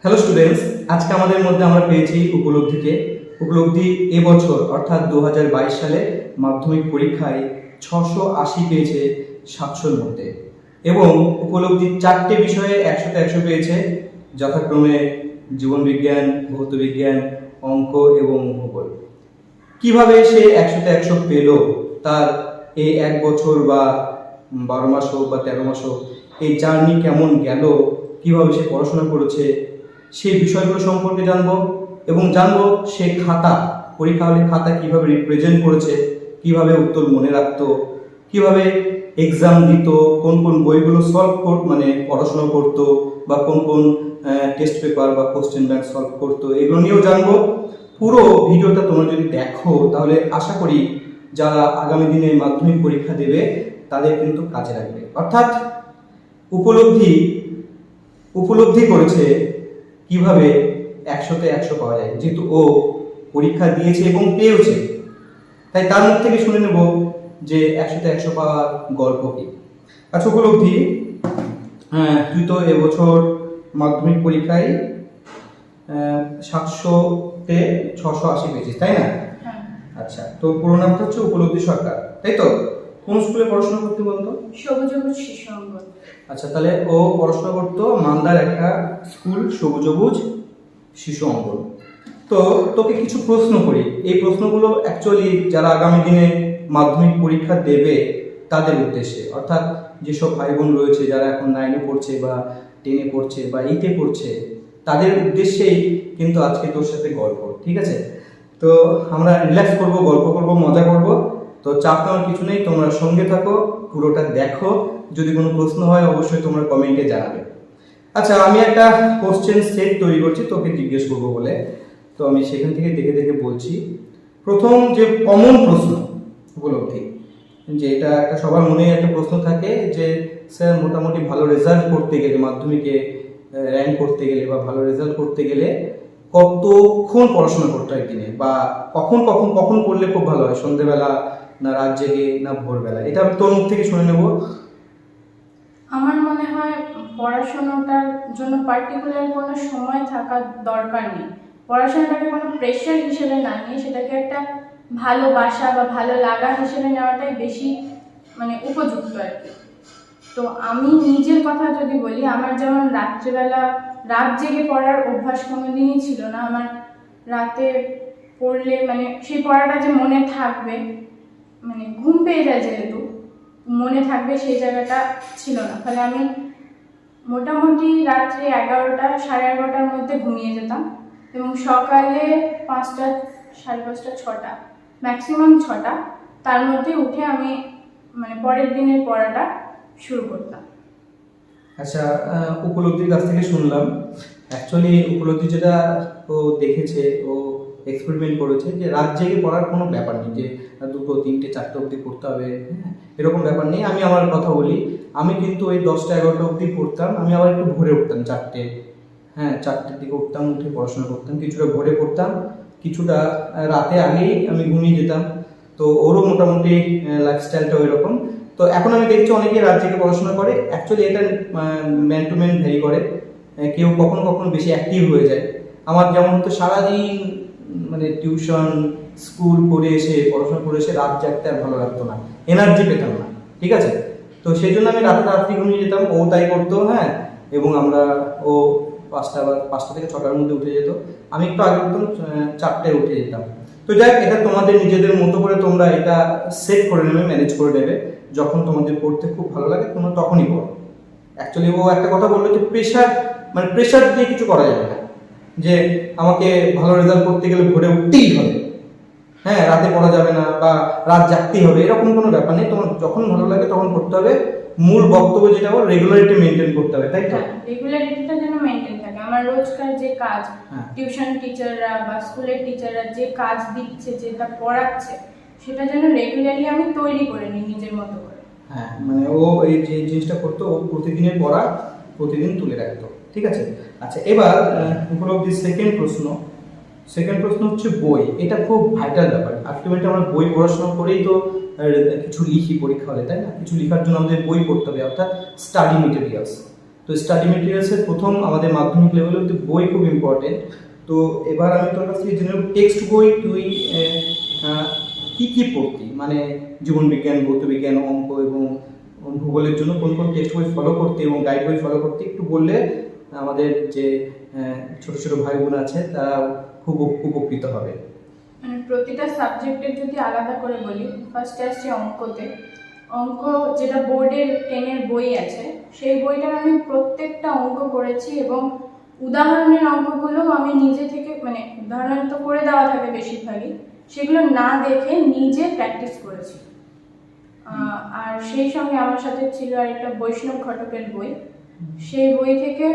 Hello students, আজকে আমাদের মধ্যে আমরা পেয়েছি উপলব্ধি এবছর অর্থাৎ 2022 সালে মাধ্যমিক পরীক্ষায় 680 পেয়েছে 700-র মধ্যে এবং উপলব্ধির 4টে বিষয়ে 100-তে 100 পেয়েছে, যথাক্রমে জীবনবিজ্ঞান, ভৌতবিজ্ঞান, অঙ্ক এবং ভূগোল। কিভাবে সে 100-তে 100 পেল, তার এই 1 বছর বা 12 মাস হোক বা 13 মাস হোক, এই জার্নি কেমন গেল, কিভাবে সে পড়াশোনা করেছে, সেই বিষয়গুলো সম্পর্কে জানবো এবং জানবো সে পরীক্ষা হলে খাতা কিভাবে রিপ্রেজেন্ট করেছে, কিভাবে উত্তর মনে রাখতো, কিভাবে এক্সাম দিত, কোন কোন বইগুলো পড়াশোনা করতো বা কোন কোন টেস্ট পেপার বা কোশ্চেন ব্যাংক সলভ করতো, এগুলো নিয়েও জানবো। পুরো ভিডিওটা তোমরা যদি দেখো তাহলে আশা করি যারা আগামী দিনে মাধ্যমিক পরীক্ষা দেবে তাদের কিন্তু কাজে লাগবে। অর্থাৎ উপলব্ধি করেছে কিভাবে 100-তে 100 পাওয়া যায়, যেহেতু ও পরীক্ষা দিয়েছে এবং পেয়েছে, তাই তার মুখ থেকে শুনে নেব যে 100-তে 100 পাওয়ার গল্প কি। আচ্ছা উপলব্ধি, তুই তো এবছর মাধ্যমিক পরীক্ষায় 700-তে 680 পেয়েছিস, তাই না? আচ্ছা, তো পুরো নামটা হচ্ছে উপলব্ধি সরকার, তাই তো? কোন স্কুলে পড়াশোনা করতে বলতো? সবুজ শিশু অঙ্গন। আচ্ছা, তাহলে ও পড়াশোনা করতো মালদার একটা স্কুল, সবুজ শিশু অঙ্গন। তো তোকে কিছু প্রশ্ন করি, এই প্রশ্নগুলো অ্যাকচুয়ালি যারা আগামী দিনে মাধ্যমিক পরীক্ষা দেবে তাদের উদ্দেশ্যে, অর্থাৎ যেসব ভাই বোন রয়েছে যারা এখন 9-এ পড়ছে বা 10-এ পড়ছে বা 8-এ পড়ছে, তাদের উদ্দেশ্যেই কিন্তু আজকে তোর সাথে গল্প, ঠিক আছে? তো আমরা রিল্যাক্স করব, গল্প করব, মজা করব। তো চাপ নেওয়ার কিছু নেই, তোমরা সঙ্গে থাকো, পুরোটা দেখো। যদি কোনো প্রশ্ন হয় অবশ্যই তোমরা কমেন্টে জানাবে। আচ্ছা, আমি একটা কোশ্চেন সেট তৈরি করছি তোকে জিজ্ঞেস করবো বলে, তো আমি সেখান থেকে দেখে দেখে বলছি। প্রথম যে কমন প্রশ্ন উপলব্ধি, যে এটা একটা সবার মনে একটা প্রশ্ন থাকে যে স্যার মোটামুটি ভালো রেজাল্ট করতে গেলে, মাধ্যমিকে র্যাঙ্ক করতে গেলে বা ভালো রেজাল্ট করতে গেলে কতক্ষণ পড়াশোনা করতে হয় দিনে, বা কখন কখন কখন পড়লে খুব ভালো হয়, সন্ধ্যেবেলা না রাত জেগে না ভোরবেলা? এটা আমি তোর মুখ থেকে শুনে নেব। আমার মনে হয় পড়াশোনাটার জন্য পার্টিকুলার কোনো সময় থাকার দরকার নেই। পড়াশোনাটাকে কোনো প্রেশার হিসেবে না নিয়ে সেটাকে একটা ভালোবাসা বা ভালো লাগা হিসেবে নেওয়াটাই বেশি উপযুক্ত আর কি। তো আমি নিজের কথা যদি বলি, আমার যেমন রাত্রেবেলা রাত জেগে পড়ার অভ্যাস কোনোদিনই ছিল না। আমার রাতে পড়লে সেই পড়াটা যে মনে থাকবে, ঘুম পেয়ে যায় যেহেতু মনে থাকবে, সেই জায়গাটা ছিল না। ফলে আমি মোটামুটি রাত্রে 11টা সাড়ে 11টার মধ্যে ঘুমিয়ে যেতাম এবং সকালে 5টা, সাড়ে 5টা, 6টা, ম্যাক্সিমাম 6টা, তার মধ্যে উঠে আমি পরের দিনের পড়াটা শুরু করতাম। আচ্ছা, উপলব্ধির কাছ থেকে শুনলাম, অ্যাকচুয়ালি উপলব্ধি যেটা ও দেখেছে, ও এক্সপেরিমেন্ট করেছে যে রাত জেগে পড়ার কোনো ব্যাপার নেই, যে 2টো 3টে 4টে অবধি পড়তে হবে, এরকম ব্যাপার নেই। আমি আমার কথা বলি, আমি কিন্তু ওই 10টা 11টা অবধি পড়তাম। আমি আবার একটু ভোরে উঠতাম, 4টের দিকে উঠতাম, উঠে পড়াশোনা করতাম। কিছুটা ভোরে পড়তাম, কিছুটা রাতে আগেই আমি ঘুমিয়ে যেতাম। তো ওরও মোটামুটি লাইফস্টাইলটা ওই রকম। তো এখন আমি দেখছি অনেকে রাত জেগে পড়াশোনা করে। অ্যাকচুয়ালি এটা ম্যান টু ম্যান ভ্যারি করে, কেউ কখনো কখনো বেশি অ্যাক্টিভ হয়ে যায়। আমার যেমন হতো সারাদিন টিউশন স্কুল করে এসে, পড়াশোনা করে এসে রাত জাগতে আর ভালো লাগতো না, এনার্জি পেতাম না, ঠিক আছে? তো সেই জন্য আমি রাত্রি ঘুমিয়ে যেতাম, ও তাই করতো। এবং ও 5টা থেকে 6টার মধ্যে উঠে যেত, আমি একটু আগে উঠতাম, 4টায় উঠে যেতাম। তো যাই, এটা তোমাদের নিজেদের মতো করে তোমরা এটা সেট করে নেবে, ম্যানেজ করে নেবে। যখন তোমাদের পড়তে খুব ভালো লাগে তোমরা তখনই পড়ো। অ্যাকচুয়ালি ও একটা কথা বললো যে প্রেশার দিয়ে কিছু করা যাবে না, যে আমাকে ভালো রেজাল্ট করতে গেলে ভোরে উঠতেই হবে, রাতে পড়া যাবে না বা রাত জাগতেই হবে, এরকম কোনো ব্যাপার নেই। তোমার যখন ভালো লাগে তখন পড়তে হবে। মূল বক্তব্য যেটা রেগুলারিটি মেনটেন করতে হবে, তাই তো? রেগুলারিটিটা যেন মেনটেন থাকে। আমার রোজকার যে কাজ, টিউশন টিচাররা বা স্কুলের টিচাররা যে কাজ দিচ্ছে, যেটা পড়াচ্ছে, সেটা যেন রেগুলারলি আমি তৈরি করে নিই নিজের মতো করে। ও এই যে জিনিসটা করতো, ও প্রতিদিনের পড়া প্রতিদিন তুলে রাখতো, ঠিক আছে? আচ্ছা, এবার উপলব্ধির সেকেন্ড প্রশ্ন হচ্ছে বই। এটা খুব ভাইটাল ব্যাপার। আলটিমেটলি আমরা বই পড়াশোনা করেই তো কিছু লিখি পরীক্ষা হলে, তাই না? কিছু লেখার জন্য আমাদের বই পড়তে হবে, অর্থাৎ স্টাডি মেটেরিয়ালস। তো স্টাডি মেটেরিয়ালসের প্রথম আমাদের মাধ্যমিক লেভেলে তো বই খুব ইম্পর্টেন্ট। তো এবার আমি তোর কাছ থেকে জেনে টেক্সট বই তুই কি কি পড়তি, মানে জীবনবিজ্ঞান, ভৌতবিজ্ঞান, অঙ্ক এবং ভূগোলের জন্য কোন কোন টেক্সট বই ফলো করতে এবং গাইড বই ফলো করতে একটু বললে আমাদের যে ছোট ছোট ভাই বোন আছে তারা খুব উপকৃত হবে। মানে প্রতিটা সাবজেক্টের যদি আলাদা করে বলি, ফার্স্টে আসছে অঙ্কতে। অঙ্ক যেটা বোর্ডের 10-এর বই আছে, সেই বইটার আমি প্রত্যেকটা অঙ্ক করেছি এবং উদাহরণের অঙ্কগুলো আমি নিজে থেকে, মানে উদাহরণ তো করে দেওয়া থাকে বেশিরভাগই, সেগুলো না দেখে নিজে প্র্যাকটিস করেছি। আর সেই সঙ্গে আমার সাথে ছিল আরেকটা বৈষ্ণব ঘটকের বই। সেই বই থেকে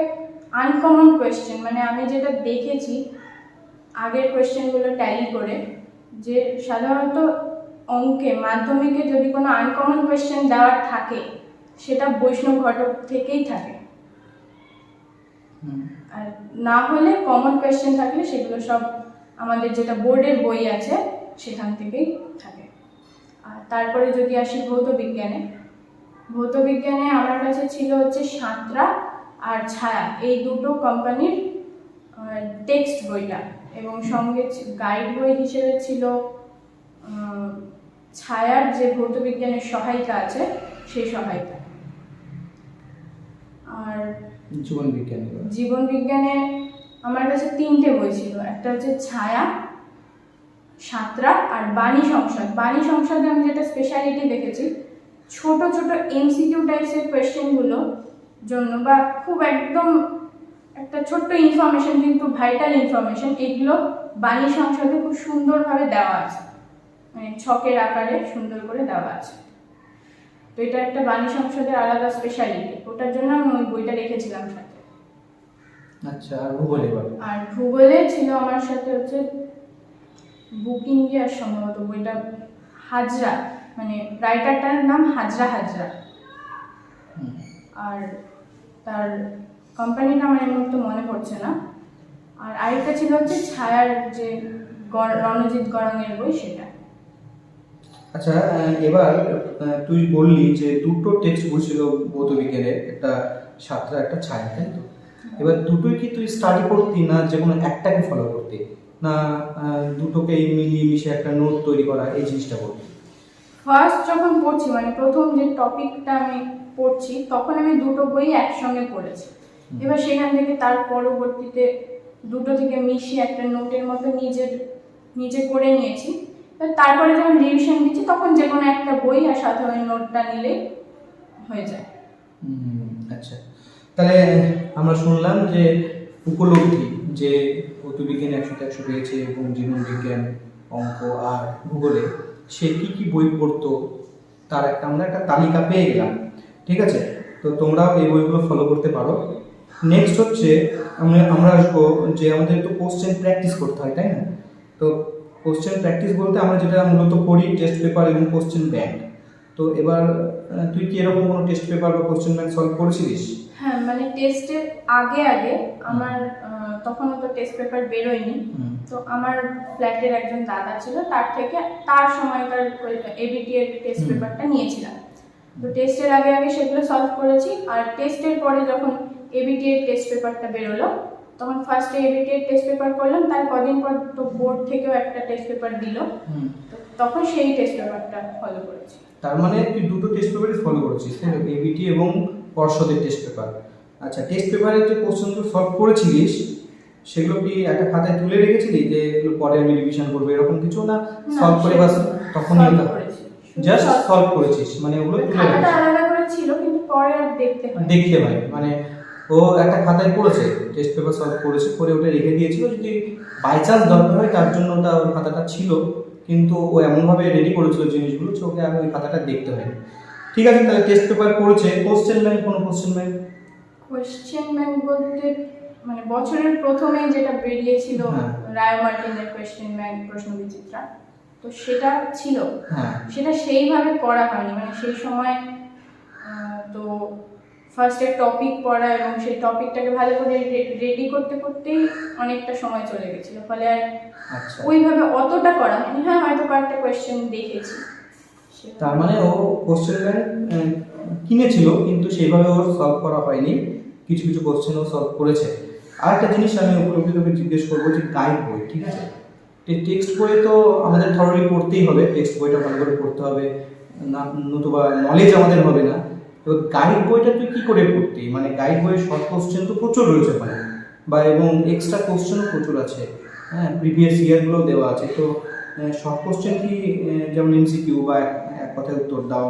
আনকমন কোয়েশ্চেন, মানে আমি যেটা দেখেছি আগের কোয়েশ্চেনগুলো ট্যালি করে, যে সাধারণত অঙ্কে মাধ্যমিকে যদি কোনো আনকমন কোয়েশ্চেন দেওয়ার থাকে সেটা বৈষ্ণব ঘটক থেকেই থাকে, আর না হলে কমন কোয়েশ্চেন থাকলে সেগুলো সব আমাদের যেটা বোর্ডের বই আছে সেখান থেকেই থাকে। আর তারপরে যদি আসি ভৌতবিজ্ঞানে, ভৌতবিজ্ঞানে আমার কাছে ছিল হচ্ছে সাঁতরা আর ছায়া, এই দুটো কোম্পানির টেক্সট বইটা, এবং সঙ্গে গাইড বই হিসেবে ছিল ছায়ার যে ভৌতবিজ্ঞানের সহায়িকা আছে সেই সহায়িকা। আর জীবনবিজ্ঞানে আমার কাছে 3টে বই ছিল, একটা হচ্ছে ছায়া, সাঁতরা আর বাণী সংসদ। বাণী সংসদে আমি যেটা স্পেশালিটি দেখেছি, ছোট ছোট এমসিকিউ টাইপসের কোয়েশ্চেনগুলো জন্য, বা খুব একদম একটা ছোট্ট ইনফরমেশন কিন্তু ভাইটাল ইনফরমেশন, এগুলো বাণী সংসদে খুব সুন্দরভাবে দেওয়া আছে, মানে ছকের আকারে সুন্দর করে দেওয়া আছে। তো এটা একটা বাণী সংসদের আলাদা স্পেশালিটি, ওটার জন্য আমি ওই বইটা রেখেছিলাম সাথে। আচ্ছা, আর ভূগোলে? আর ভূগোলে ছিল আমার সাথে হচ্ছে বুক ইন্ডিয়ার সম্ভবত বইটা, হাজরা, মানে রাইটারটার নাম হাজরা হাজরা, আর তার কোম্পানিটা আমার এই মুহূর্তে মনে পড়ছে না। আর আরেকটা ছিল হচ্ছে ছায়ার যে রণজিৎ গড়াঙের বই, সেটা। আচ্ছা, এবার তুই বললি যে দুটো টেক্সট বই ছিল ভৌতবিজ্ঞানের, একটা সাঁতরা একটা ছায়া, তাই তো? এবার দুটোই কি তুই স্টাডি করতি, না যে কোনো একটাকে ফলো করতি, না দুটোকে মিলিয়ে মিশে একটা নোট তৈরি করা, এই জিনিসটা করতি? ফার্স্ট যখন পড়ছি, মানে প্রথম যে টপিকটা আমি পড়ছি, তখন আমি দুটো বই একসঙ্গে পড়েছি। এবার সেখান থেকে তার পরবর্তীতে দুটো থেকে মিশিয়ে একটা নোটের মতো নিজে করে নিয়েছি। তারপরে যখন রিভিশন দিচ্ছি তখন যে কোনো একটা বই আর সাথে ওই নোটটা নিলে হয়ে যায়। আচ্ছা, তাহলে আমরা শুনলাম যে উপলব্ধি, যে ভৌতবিজ্ঞানে 100-100 পেয়েছে এবং জীবনবিজ্ঞান, অঙ্ক আর ভূগোলে সে কি কি বই পড়তো তার আমরা একটা তালিকা পেয়ে গেলাম। ঠিক আছে, তো তোমরাও এই বইগুলো ফলো করতে পারো। নেক্সট হচ্ছে আমরা আসবো যে আমাদের তো কোশ্চেন প্র্যাকটিস করতে হয়, তাই না? তো কোশ্চেন প্র্যাকটিস বলতে আমরা যেটা মূলত করি টেস্ট পেপার এবং কোশ্চেন ব্যাংক। তো এবার তুই কি এরকম কোনো টেস্ট পেপার বা কোশ্চেন ব্যাংক সলভ করেছিলিস? হ্যাঁ, মানে টেস্টের আগে আমার তখন তো টেস্ট পেপার বেরোয়নি, তো আমার ফ্ল্যাটের একজন দাদা ছিল, তার সময়কার এবিটি এর টেস্ট পেপারটা নিয়েছিলাম। তো টেস্টের আগে সেগুলো সলভ করেছি, আর টেস্টের পরে যখন এবিটি এর টেস্ট পেপারটা বেরোলো তখন ফার্স্টে এবিটি এর টেস্ট পেপার করলাম, তার কদিন পর তো বোর্ড থেকেও একটা টেস্ট পেপার দিল, তো তখন সেই টেস্ট পেপারটা ফলো করেছি। তার মানে তুই দুটো টেস্ট পেপারই ফলো করেছিস, তাই না? এবিটি এবং পর্ষদের টেস্ট পেপার। আচ্ছা, টেস্ট পেপারের যে কোশ্চেনগুলো সলভ করেছিলিস সেগুলো কি একটা খাতায় তুলে রেখেছিলি যে এগুলো পরে আমি রিভিশন করবো, এরকম কিছু? না সলভ করে বাস তখনই জাস্ট সলভ করেছিস, মানে ওগুলো খাতাটা আলাদা করে ছিল কিন্তু পরে আর দেখতে হয়, মানে ও একটা খাতায় পড়েছে, টেস্ট পেপার সলভ করেছে, করে ওটা রেখে দিয়েছিল, যদি বাই চান্স দরকার হয় তার জন্য ওটা ওর খাতাটা ছিল, কিন্তু ও এমনভাবে রেডি করেছিল জিনিসগুলো যে ওকে আর ওই খাতাটা দেখতে হয়নি। ঠিক আছে, তাহলে টেস্ট পেপার পড়েছে। কোশ্চেন ব্যাংক, কোনো কোশ্চেন ব্যাংক বলতে মানে বছরের প্রথমে যেটা বেরিয়েছিল রায় মার্টিনের কোয়েশ্চেন ব্যাংক প্রশ্ন বিচিত্রা, তো সেটা ছিল, সেটা সেইভাবে করা হয়নি, মানে সেই সময় তো ফার্স্টে টপিক পড়া এবং সেই টপিকটাকে ভালো করে রেডি করতে করতেই অনেকটা সময় চলে গেছিল, ফলে আর ওইভাবে অতটা করা হয়নি। হ্যাঁ, হয়তো কয়েকটা কোয়েশ্চেন দেখেছি। তার মানে ও কোশ্চেন ব্যাংক কিনেছিল কিন্তু সেইভাবে ওর সলভ করা হয়নি, কিছু কিছু কোশ্চেনও সলভ করেছে। আর একটা জিনিস আমি উপলব্ধি তোকে জিজ্ঞেস করবো যে গাইড বই, ঠিক আছে, টেক্সট বই তো আমাদের থরলি পড়তেই হবে, টেক্সট বইটা ভালো করে পড়তে হবে, না নতুবা নলেজ আমাদের হবে না। তো গাইড বইটা তুই কি করে পড়তি, মানে গাইড বইয়ে শর্ট কোশ্চেন তো প্রচুর রয়েছে মানে, বা এবং এক্সট্রা কোশ্চেনও প্রচুর আছে, হ্যাঁ, প্রিভিয়াস ইয়ারগুলো দেওয়া আছে। তো শর্ট কোশ্চেন কি যেমন এমসিকিউ বা এক কথায় উত্তর দাও,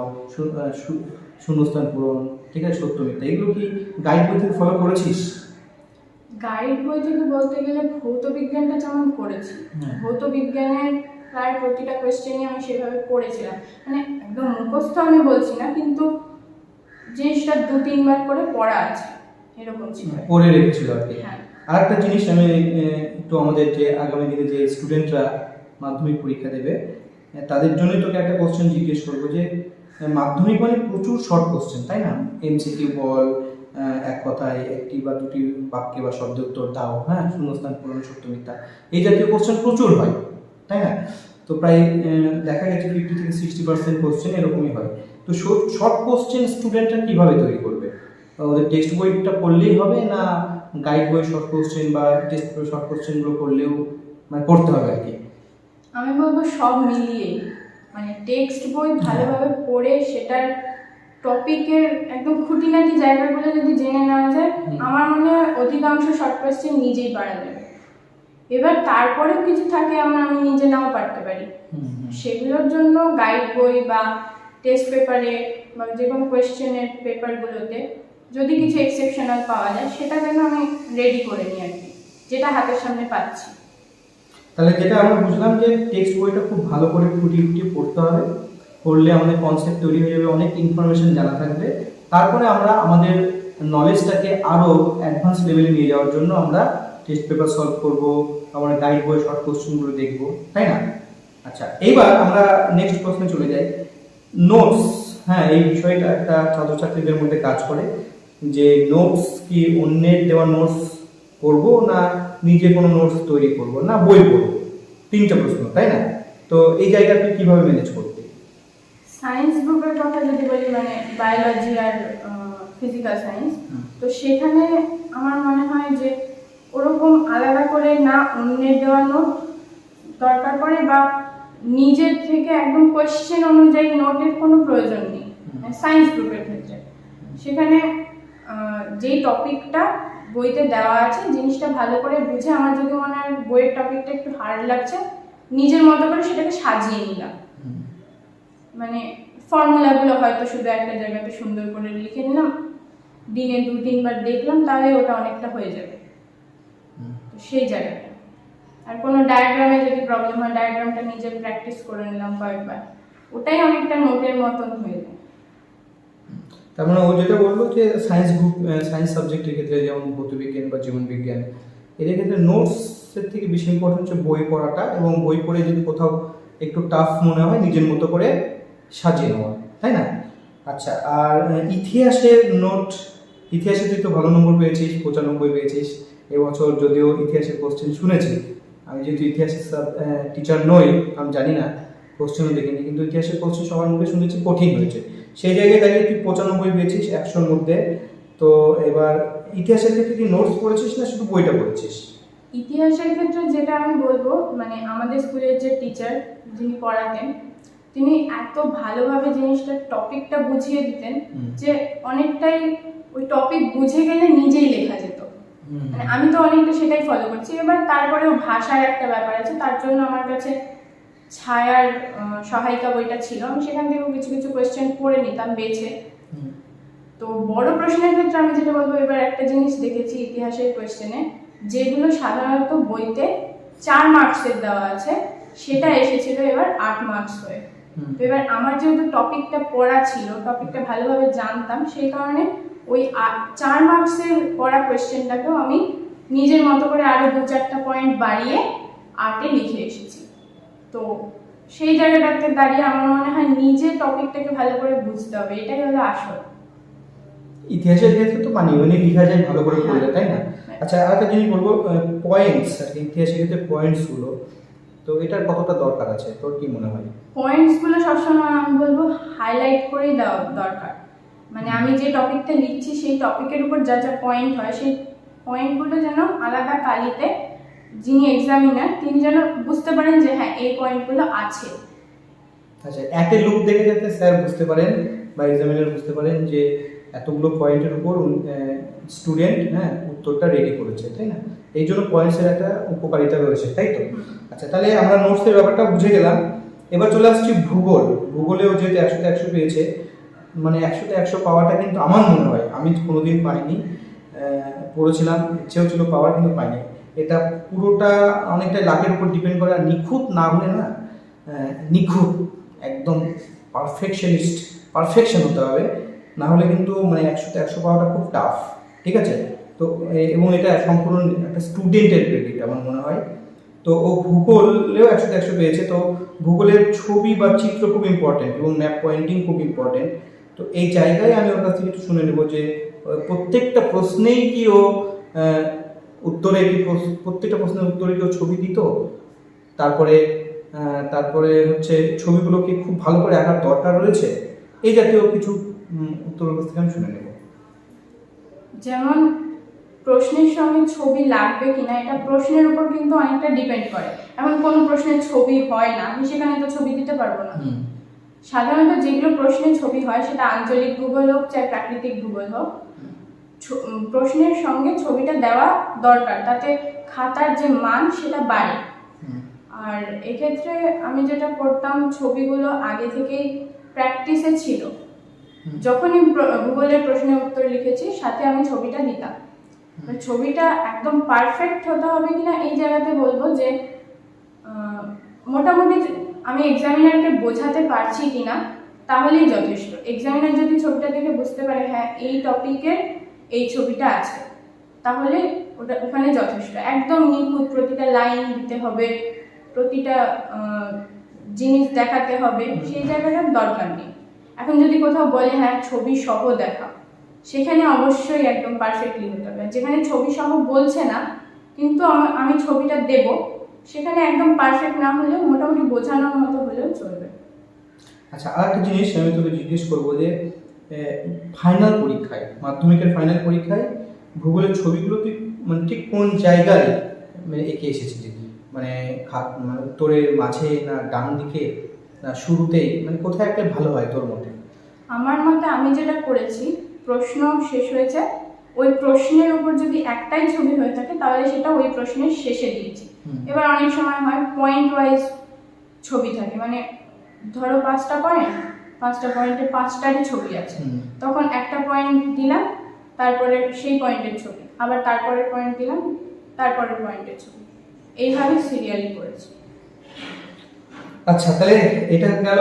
শূন্যস্থান পূরণ, ঠিক আছে, সত্য মিথ্যা, এগুলো কি গাইড বই থেকে ফলো করেছিস? গাইড বই থেকে বলতে গেলে ভৌত বিজ্ঞানটা যেমন করেছি, ভৌত বিজ্ঞানের প্রায় প্রতিটা কোয়েশ্চেনই আমি সেভাবে পড়েছিলাম, মানে একদম মুখস্থ আমি বলছি না, কিন্তু জিনিসটা 2-3 বার করে পড়া আছে এরকম ছিল, পড়ে রেখেছিল আর কি। হ্যাঁ। আর একটা জিনিস আমি একটু আমাদের যে আগামী দিনে যে স্টুডেন্টরা মাধ্যমিক পরীক্ষা দেবে তাদের জন্যই তোকে একটা কোশ্চেন জিজ্ঞেস করবো যে মাধ্যমিক মানে প্রচুর শর্ট কোশ্চেন, তাই না? এমসিকিউ বল, এক কথায় একটি বা দুটি বাক্যে বা শব্দ উত্তর দাও, হ্যাঁ, শূন্যস্থান পূরণ, সত্য মিথ্যা, এই জাতীয় কোশ্চেন প্রচুর হয়, তাই না? তো প্রায় দেখা গেছে 50-60% কোশ্চেন এরকমই হয়। তো শর্ট কোশ্চেন স্টুডেন্টরা কিভাবে তৈরি করবে? ওদের টেক্সট বইটা পড়লেই হবে, না গাইড বই শর্ট কোশ্চেন বা টেক্সট বই শর্ট কোশ্চেনগুলো পড়লেও মানে পড়তে হবে আর কি? আমি বলবো সব মিলিয়ে, মানে টেক্সট বই ভালোভাবে পড়ে সেটার টপিকের একদম খুঁটিনাটি জায়গাগুলো যদি জেনে নেওয়া যায়, আমার মনে হয় অধিকাংশ শর্ট কোয়েশ্চেন নিজেই পারা যাবে। এবার তারপরেও কিছু থাকে আমি নিজে নাও পারতে পারি, সেগুলোর জন্য গাইড বই বা টেস্ট পেপারে বা যে কোনো কোয়েশ্চেনের পেপারগুলোতে যদি কিছু এক্সেপশনাল পাওয়া যায় সেটা যেন আমি রেডি করে নিই আর কি, যেটা হাতের সামনে পাচ্ছি। তাহলে যেটা আমরা বুঝলাম যে টেক্সট বইটা খুব ভালো করে ফুটিয়ে ফুটিয়ে পড়তে হবে, পড়লে আমাদের কনসেপ্ট তৈরি হয়ে যাবে, অনেক ইনফরমেশন জানা থাকবে, তারপরে আমরা আমাদের নলেজটাকে আরও অ্যাডভান্স লেভেলে নিয়ে যাওয়ার জন্য আমরা টেস্ট পেপার সলভ করব, আমরা গাইড বই শর্ট কোশ্চেনগুলো দেখব, তাই না? আচ্ছা, এইবার আমরা নেক্সট প্রশ্নে চলে যাই। নোটস, হ্যাঁ, এই বিষয়টা একটা ছাত্রছাত্রীদের মধ্যে কাজ করে যে নোটস কি অন্যের দেওয়া নোটস করব, না নিজে কোনো নোটস তৈরি করব, না বই পড়ব, তিনটা প্রশ্ন, তাই না? তো এই জায়গাটা তুই কিভাবে ম্যানেজ করবি? সায়েন্স গ্রুপের কথা যদি বলি, মানে বায়োলজি আর ফিজিক্যাল সায়েন্স, তো সেখানে আমার মনে হয় যে ওরকম আলাদা করে না অন্যের দেওয়া নোট দরকার পড়ে, বা নিজের থেকে একদম কোয়েশ্চেন অনুযায়ী নোটের কোনো প্রয়োজন নেই সায়েন্স গ্রুপের ক্ষেত্রে। সেখানে যেই টপিকটা বইতে দেওয়া আছে জিনিসটা ভালো করে বুঝে, আমার যদি মনে হয় বইয়ের টপিকটা একটু হার্ড লাগছে, নিজের মতো করে সেটাকে সাজিয়ে নিলাম, মানে ফর্মুলাগুলো হয়তো শুধু একটা জায়গাতে সুন্দর করে লিখে নিলাম, দিনে 2-3 বার দেখলাম, তাহলে ওটা অনেকটা হয়ে যাবে। তো সেই জায়গাটা, আর কোনো ডায়াগ্রামে যদি প্রবলেম হয় ডায়াগ্রামটা নিজে প্র্যাকটিস করে নিলাম কয়েকবার, ওটাই অনেকটা নোটের মতন হয়ে যায়। তার মানে ও যেটা বললো যে সায়েন্স গ্রুপ, সায়েন্স সাবজেক্টের ক্ষেত্রে যেমন ভৌতবিজ্ঞান বা জীবনবিজ্ঞান, এদের ক্ষেত্রে নোটসের থেকে বেশি ইম্পর্টেন্ট হচ্ছে বই পড়াটা, এবং বই পড়ে যদি কোথাও একটু টাফ মনে হয় নিজের মতো করে সাজিয়ে নেওয়া, তাই না? আচ্ছা, আর ইতিহাসের নোট, ইতিহাসে তুই তো ভালো নম্বর পেয়েছিস, 95 পেয়েছিস এবছর, যদিও ইতিহাসের কোশ্চেন শুনেছি, আমি যেহেতু ইতিহাসের টিচার নই, আমি জানি না, কোশ্চেনও দেখিনি, কিন্তু ইতিহাসের কোশ্চেন সবার মুখে শুনেছি কঠিন হয়েছে, সেই জায়গায় দাঁড়িয়ে তুই 95 পেয়েছিস 100-র মধ্যে। তো এবার ইতিহাসের ক্ষেত্রে কি নোটস পড়েছিস না শুধু বইটা পড়েছিস? ইতিহাসের ক্ষেত্রে যেটা আমি বলবো, মানে আমাদের স্কুলের যে টিচার যিনি পড়াতেন, তিনি এত ভালোভাবে জিনিসটার টপিকটা বুঝিয়ে দিতেন যে অনেকটাই ওই টপিক বুঝে গেলে নিজেই লেখা যেত, মানে আমি তো অনেকটা সেটাই ফলো করছি। এবার তারপরেও ভাষার একটা ব্যাপার আছে, তার জন্য আমার কাছে ছায়ার সহায়িকা বইটা ছিল, আমি সেখান থেকেও কিছু কিছু কোয়েশ্চেন পড়ে নিতাম বেছে। তো বড় প্রশ্নের ক্ষেত্রে আমি যেটা বলবো, এবার একটা জিনিস দেখেছি ইতিহাসের কোয়েশ্চেনে, যেগুলো সাধারণত বইতে 4 মার্কসের দেওয়া আছে, সেটা এসেছিল এবার 8 মার্কস হয়ে। তো এবার আমার যেহেতু টপিকটা পড়া ছিল, টপিকটা ভালোভাবে জানতাম, সেই কারণে ওই 4 মার্কসের পড়া কোয়েশ্চেনটাকেও আমি নিজের মতো করে আরো 2-4টা পয়েন্ট বাড়িয়ে 8-এ লিখে এসেছি। তো সেই জায়গাটাতে দাঁড়িয়ে আমার মনে হয় নিজে টপিকটাকে ভালো করে বুঝতে হবে, এটাই হলো আসল। ইতিহাসের ক্ষেত্রে তো মানে লেখা যায় ভালো করে পড়লে, তাই না? আচ্ছা, আর একটা জিনিস বলবো, পয়েন্টস আর কি, ইতিহাসের ক্ষেত্রে পয়েন্টসগুলো, তো এটার কতটা দরকার আছে তোর কি মনে হয়? পয়েন্টসগুলো সবসময় আমি বলবো হাইলাইট করেই দেওয়া দরকার, মানে আমি যে টপিকটা লিখছি সেই টপিকের উপর যা যা পয়েন্ট হয় সেই পয়েন্টগুলো যেন আলাদা কালিতে যিনি এক্সামিনার তিনি যেন বুঝতে পারেন যে হ্যাঁ এই পয়েন্টগুলো আছে। আচ্ছা, একটা লুক দেখে যাতে স্যার বুঝতে পারেন বা এক্সামিনার বুঝতে পারেন যে এতগুলো পয়েন্টের উপর স্টুডেন্ট উত্তরটা রেডি করেছে, তাই না? এই জন্য পয়েন্টসের একটা উপকারিতা রয়েছে, তাই তো? আচ্ছা, তাহলে আমরা নোটসের ব্যাপারটা বুঝে গেলাম। এবার চলে আসছি ভূগোল। ভূগোলেও যেহেতু 100-100 পেয়েছে, মানে 100-100 পাওয়াটা কিন্তু আমার মনে হয় আমি কোনোদিন পাইনি, পড়েছিলাম, ইচ্ছেও ছিল পাওয়ার, কিন্তু পাইনি। এটা পুরোটা অনেকটা লাকের উপর ডিপেন্ড করে, আর নিখুঁত না হলে না, নিখুঁত একদম পারফেকশন হতে হবে, না হলে কিন্তু মানে 100-100 পাওয়াটা খুব টাফ, ঠিক আছে? তো এবং এটা সম্পূর্ণ একটা স্টুডেন্টের ক্রেডিট আমার মনে হয়। তো ও ভূগোলেও 100-100 পেয়েছে। তো ভূগোলের ছবি বা চিত্র খুব ইম্পর্টেন্ট এবং ম্যাপ পয়েন্টিং খুব ইম্পর্টেন্ট। তো এই জায়গায় আমি ওর কাছ থেকে একটু শুনে নেবো যে প্রত্যেকটা প্রশ্নেই কি ও উত্তরে কি প্রত্যেকটা প্রশ্নের উত্তরে কি ও ছবি দিত, তারপরে হচ্ছে ছবিগুলো কি খুব ভালো করে আঁকার দরকার রয়েছে, এই জাতীয় কিছু উত্তর কাছ থেকে আমি শুনে নেব। যেমন প্রশ্নের সঙ্গে ছবি লাগবে কিনা এটা প্রশ্নের উপর কিন্তু অনেকটা ডিপেন্ড করে। এখন কোনো প্রশ্নের ছবি হয় না, আমি সেখানে তো ছবি দিতে পারবো না। সাধারণত যেগুলো প্রশ্নের ছবি হয় সেটা আঞ্চলিক ভূগোল হোক চাই প্রাকৃতিক ভূগোল হোক, প্রশ্নের সঙ্গে ছবিটা দেওয়া দরকার, তাতে খাতার যে মান সেটা বাড়ে। আর এক্ষেত্রে আমি যেটা করতাম, ছবিগুলো আগে থেকেই প্র্যাকটিসে ছিল, যখনই ভূগোলের প্রশ্নের উত্তর লিখেছি সাথে আমি ছবিটা দিতাম। ছবিটা একদম পারফেক্ট হতে হবে কিনা এই জায়গাতে বলবো যে মোটামুটি আমি এক্সামিনারকে বোঝাতে পারছি কিনা তাহলেই যথেষ্ট। এক্সামিনার যদি ছবিটা দেখে বুঝতে পারে হ্যাঁ এই টপিকের এই ছবিটা আছে, তাহলে ওখানে যথেষ্ট। একদম নিখুঁত প্রতিটা লাইন দিতে হবে, প্রতিটা জিনিস দেখাতে হবে, সেই জায়গাটার দরকার নেই। এখন যদি কোথাও বলে হ্যাঁ ছবি সহ দেখা, সেখানে অবশ্যই একদম পারফেক্টলি হতে হবে। যেখানে ছবি সহ বলছে না কিন্তু আমি ছবিটা দেব, সেখানে একদম পারফেক্ট না হলেও মোটামুটি বোঝানোর মতো হলেও চলবে। আচ্ছা, আর একটা জিনিস আমি তোকে জিজ্ঞেস করবো যে ফাইনাল পরীক্ষায়, মাধ্যমিকের ফাইনাল পরীক্ষায় ভূগোলের ছবিগুলো তুই মানে ঠিক কোন জায়গায় মানে এঁকে এসেছিস? মানে উত্তরের মাঝে, না ডান দিকে, না শুরুতেই, মানে কোথায় একটা ভালো হয় তোর মতে? আমার মতে আমি যেটা করেছি, প্রশ্ন শেষ হয়েছে, ওই প্রশ্নের উপর যদি একটাই ছবি হয়ে থাকে তাহলে সেটা ওই প্রশ্নের শেষে দিয়েছি। এবার অনেক সময় হয় পয়েন্ট ওয়াইজ ছবি থাকে, মানে ধরো 5টা পয়েন্টে 5টারই ছবি আছে, তখন একটা পয়েন্ট দিলাম, তারপরে সেই পয়েন্টের ছবি, আবার তারপরের পয়েন্ট দিলাম, তারপরের পয়েন্টের ছবি, এইভাবে সিরিয়ালি করেছি। আচ্ছা, তাহলে এটা গেল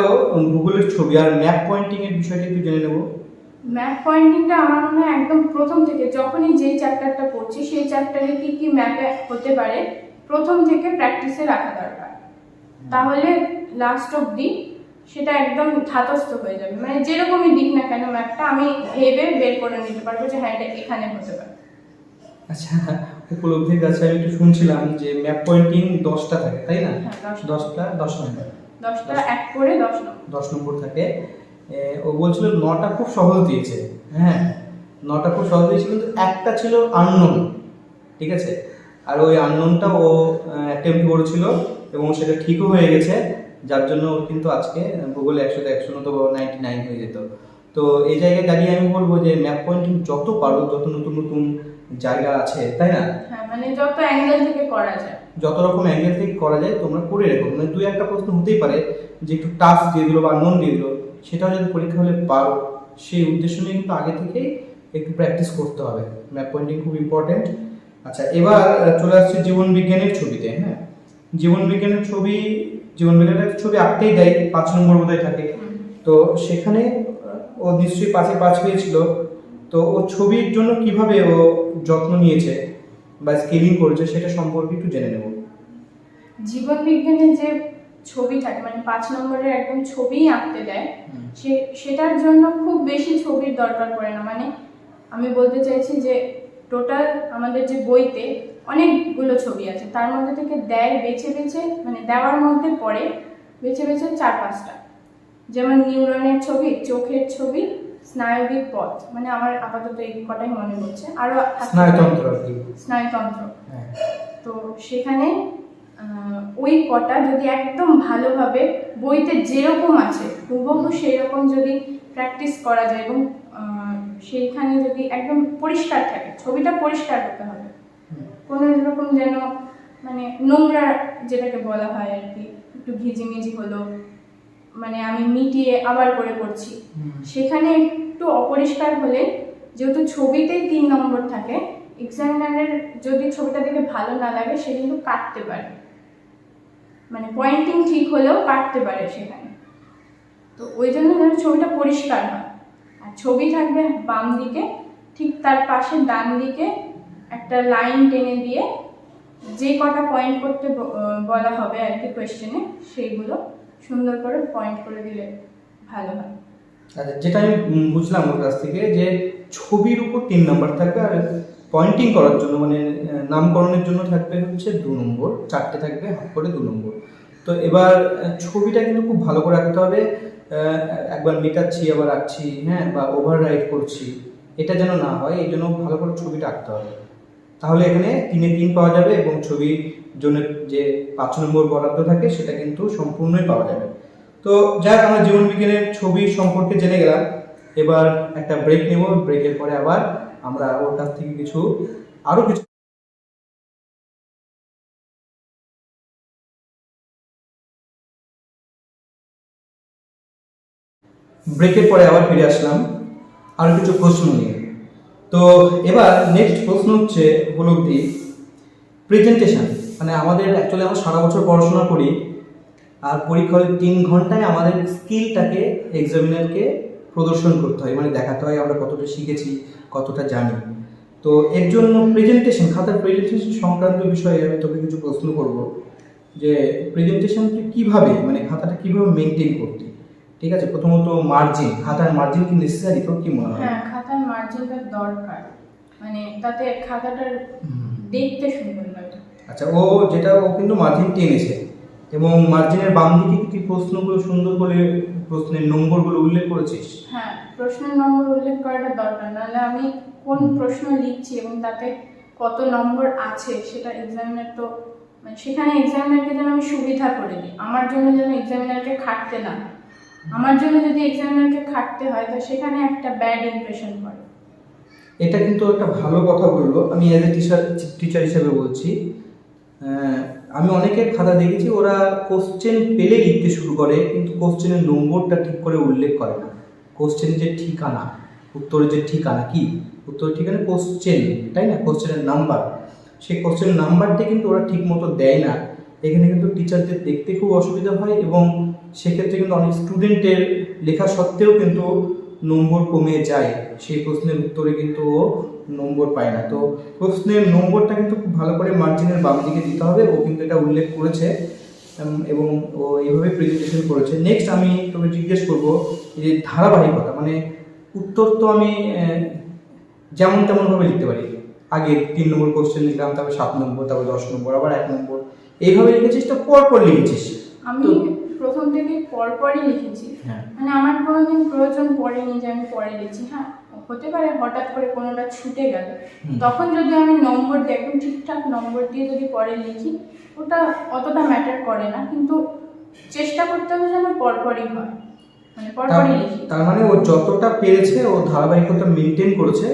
ভূগোলের ছবি। আর ম্যাপ পয়েন্টিং এর বিষয়টা একটু জেনে নেব। ম্যাপ পয়েন্টিংটা আমার মনে হয় একদম প্রথম থেকে, যখনই যেই চ্যাপ্টারটা পড়ছি সেই চ্যাপ্টারে কি কি ম্যাপে হতে পারে প্রথম থেকে প্র্যাকটিসে রাখা দরকার, তাহলে লাস্ট অবধি সেটা একদম ধাতস্থ হয়ে যাবে। মানে যেরকমই দিক না কেন ম্যাপটা আমি ভেবে বের করে নিতে পারবো যে হ্যাঁ এটা এখানে হতে পারে। আচ্ছা, উপলব্ধির কাছে আমি একটু শুনছিলাম যে ম্যাপ পয়েন্টিং 10টা থাকে, তাই না? হ্যাঁ, 10টা 10 নম্বর, 10টা এক করে 10 নম্বর থাকে। ও বলছিল 9টা খুব সহজ দিয়েছে, হ্যাঁ 9টা খুব সহজ দিয়েছে, কিন্তু একটা ছিল আননোন, ঠিক আছে? আর ওই আননোনটা ও অ্যাটেম্প্ট করেছিল এবং সেটা ঠিকও হয়ে গেছে, যার জন্য ওর কিন্তু আজকে ভূগোলে 100তে 100 নতো 99 হয়ে যেত। তো এই জায়গায় দাঁড়িয়ে আমি বলবো যে ম্যাপ পয়েন্টিং যত পারো, যত নতুন নতুন জায়গা আছে, তাই না? হ্যাঁ, মানে যত অ্যাঙ্গেল থেকে করা যায়, যত রকম অ্যাঙ্গেল থেকে করা যায় তোমরা করে রেখো। মানে 2-1টা প্রশ্ন হতেই পারে যে একটু টাফ দিয়ে দিল বা নন দিয়ে দিল, সেটাও যদি পরীক্ষা হলে পারো, সেই উদ্দেশ্য নিয়ে কিন্তু আগে থেকেই একটু প্র্যাকটিস করতে হবে। ম্যাপ পয়েন্টিং খুব ইম্পর্টেন্ট। আচ্ছা, এবার চলে আসছে জীবন বিজ্ঞানের ছবিতে। হ্যাঁ, জীবন বিজ্ঞানের ছবি আঁকতেই দেয়, 5 নম্বর বোধহয় থাকে। তো সেখানে ও নিশ্চয়ই 5-এ 5 পেয়েছিল। তো ও ছবির জন্য কিভাবে ও যত্ন নিয়েছে বা স্কেলিং করেছে সেটা সম্পর্কে একটু জেনে নেব। জীবন বিজ্ঞানের যে ছবি থাকে, মানে 5 নম্বরের একদম ছবিই আঁকতে দেয়, সেটার জন্য খুব বেশি ছবির দরকার পড়ে না। মানে আমি বলতে চাইছি যে টোটাল আমাদের যে বইতে অনেকগুলো ছবি আছে, তার মধ্যে থেকে দেয় বেছে বেছে, মানে দেওয়ার মধ্যে পড়ে বেছে বেছে 4-5টা। যেমন নিউরনের ছবি, চোখের ছবি, স্নায়বিক পথ, মানে আমার আপাতত এই কটাই মনে পড়ছে, আরো স্নায়ুতন্ত্র আর কি। স্নায়ুতন্ত্র। হ্যাঁ। তো সেখানে ওই কটা যদি একদম ভালোভাবে বইতে যেরকম আছে হুবহু সেই রকম যদি প্র্যাকটিস করা যায় এবং সেইখানে যদি একদম পরিষ্কার থাকে, ছবিটা পরিষ্কার হতে হবে, কোনো রকম যেন মানে নোংরা যেটাকে বলা হয় আর কি, একটু ঘিজিমিজি হলো, মানে আমি মিটিয়ে আবার করে করছি, সেখানে একটু অপরিষ্কার হলে, যেহেতু ছবিতেই 3 নম্বর থাকে, এক্সামিনারের যদি ছবিটা দেখে ভালো না লাগে সে কিন্তু কাটতে পারে, মানে পয়েন্টিং ঠিক হলেও কাটতে পারে সেখানে। তো ওই জন্য যেন ছবিটা পরিষ্কার হয়। আর ছবি থাকবে বাম দিকে, ঠিক তার পাশে ডান দিকে একটা লাইন টেনে দিয়ে যে কটা পয়েন্ট করতে বলা হবে আর কি কোয়েশ্চেনে, সেইগুলো সুন্দর করে পয়েন্ট করে দিলে ভালো হয়। আচ্ছা, যেটা আমি বুঝলাম ওর কাছ থেকে, যে ছবির উপর 3 নম্বর থাকবে, আর পয়েন্টিং করার জন্য মানে নামকরণের জন্য থাকবে হচ্ছে 2 নম্বর, 4টে থাকবে হাফ করে 2 নম্বর। তো এবার ছবিটা কিন্তু খুব ভালো করে রাখতে হবে, একবার মেটাচ্ছি আবার আঁকছি, হ্যাঁ, বা ওভার রাইট করছি, এটা যেন না হয়, এই জন্য ভালো করে ছবিটা আঁকতে হবে। তাহলে এখানে 3-এ 3 পাওয়া যাবে এবং ছবির জন্য যে 5 নম্বর বরাদ্দ থাকে সেটা কিন্তু সম্পূর্ণই পাওয়া যাবে। তো যাক, আমরা জীবন বিজ্ঞানের ছবি সম্পর্কে জেনে গেলাম। এবার একটা ব্রেক নেব, ব্রেকের পরে আবার আমরা ওর কাছ থেকে আরো কিছু ব্রেকের পরে আবার ফিরে আসলাম আরো কিছু প্রশ্ন নিয়ে। তো এবার নেক্সট প্রশ্ন হচ্ছে উপলব্ধি প্রেজেন্টেশন। মানে আমাদের অ্যাকচুয়ালি আমরা সারা বছর পড়াশোনা করি, আর পরীক্ষা হলে 3 ঘন্টায় আমাদের স্কিলটাকে এক্সামিনারকে প্রদর্শন করতে হয়, মানে দেখাতে হয় আমরা কতটা শিখেছি, কতটা জানি। তো এর জন্য প্রেজেন্টেশন, খাতার প্রেজেন্টেশন সংক্রান্ত বিষয়ে আমি তোকে কিছু প্রশ্ন করব, যে প্রেজেন্টেশন তুই কীভাবে, মানে খাতাটা কীভাবে মেনটেন করতি। ঠিক আছে, প্রথমত মার্জিন, খাতার মার্জিন কি নেসেসারি, তোর কি মনে হয়? হ্যাঁ, খাতার মার্জিনটা দরকার, মানে তাতে খাতাটার দেখতে সুন্দর লাগে। আচ্ছা, ও কিন্তু মার্জিন টেনেছে, এবং মার্জিনের বাম দিকে কি তুই প্রশ্নগুলো সুন্দর করে প্রশ্নের নম্বরগুলো উল্লেখ করেছিস? হ্যাঁ, প্রশ্নের নম্বর উল্লেখ করাটা দরকার, নাহলে আমি কোন প্রশ্ন লিখছি এবং তাতে কত নম্বর আছে সেটা এক্সামিনার তো, মানে সেখানে এক্সামিনারকে যেন আমি সুবিধা করে দিই, আমার জন্য যেন এক্সামিনারকে খাটতে না হয়। আমার জন্য যদি এক্সামিনারকে খাটতে হয় তো সেখানে একটা ব্যাড ইমপ্রেশন পড়ে। এটা কিন্তু একটা ভালো কথা বললো, আমি অ্যাজ এ টিচার হিসেবে বলছি। আমি অনেকের খাতা দেখেছি, ওরা কোশ্চেন পেলে লিখতে শুরু করে, কিন্তু কোশ্চেনের নম্বরটা ঠিক করে উল্লেখ করে না। কোশ্চেনের যে ঠিকানা, উত্তরের যে ঠিকানা, কি উত্তরের ঠিকানা কোশ্চেন, তাই না, কোশ্চেনের নাম্বার, সেই কোশ্চেনের নাম্বারটা কিন্তু ওরা ঠিক মতো দেয় না। এখানে কিন্তু টিচারদের দেখতে খুব অসুবিধা হয়, এবং সেক্ষেত্রে কিন্তু অনেক স্টুডেন্টের লেখা সত্ত্বেও কিন্তু নম্বর কমে যায়, সেই প্রশ্নের উত্তরে কিন্তু ও নম্বর পায় না। তো প্রশ্নের নম্বরটা কিন্তু খুব ভালো করে মার্জিনের বাম দিকে দিতে হবে, ও কিন্তু এটা উল্লেখ করেছে এবং ও এইভাবে প্রেজেন্টেশন করেছে। নেক্সট আমি তোকে জিজ্ঞেস করবো যে ধারাবাহিকতা, মানে উত্তর তো আমি যেমন তেমনভাবে লিখতে পারি, আগে 3 নম্বর কোশ্চেন লিখলাম, তারপর 7 নম্বর, তারপর 10 নম্বর, আবার 1 নম্বর, এইভাবে লিখেছিস তো পরপর লিখেছিস? আমি প্রথম থেকে পরপরই লিখেছি, হ্যাঁ, মানে আমার কোনোদিন প্রয়োজন পড়েনি যে আমি পরে লিখছি। হ্যাঁ, হতে পারে হঠাৎ করে কোনোটা ছুটে গেল, তখন যদি আমি নম্বর দিই, একদম ঠিকঠাক নম্বর দিয়ে যদি পরে লিখি, ওটা অতটা ম্যাটার করে না, কিন্তু চেষ্টা করতে হবে যেন পরপরই হয়, মানে পরপরই লিখি। তার মানে ও যতটা পেরেছে ও ধারাবাহিকতা মেনটেন করেছে।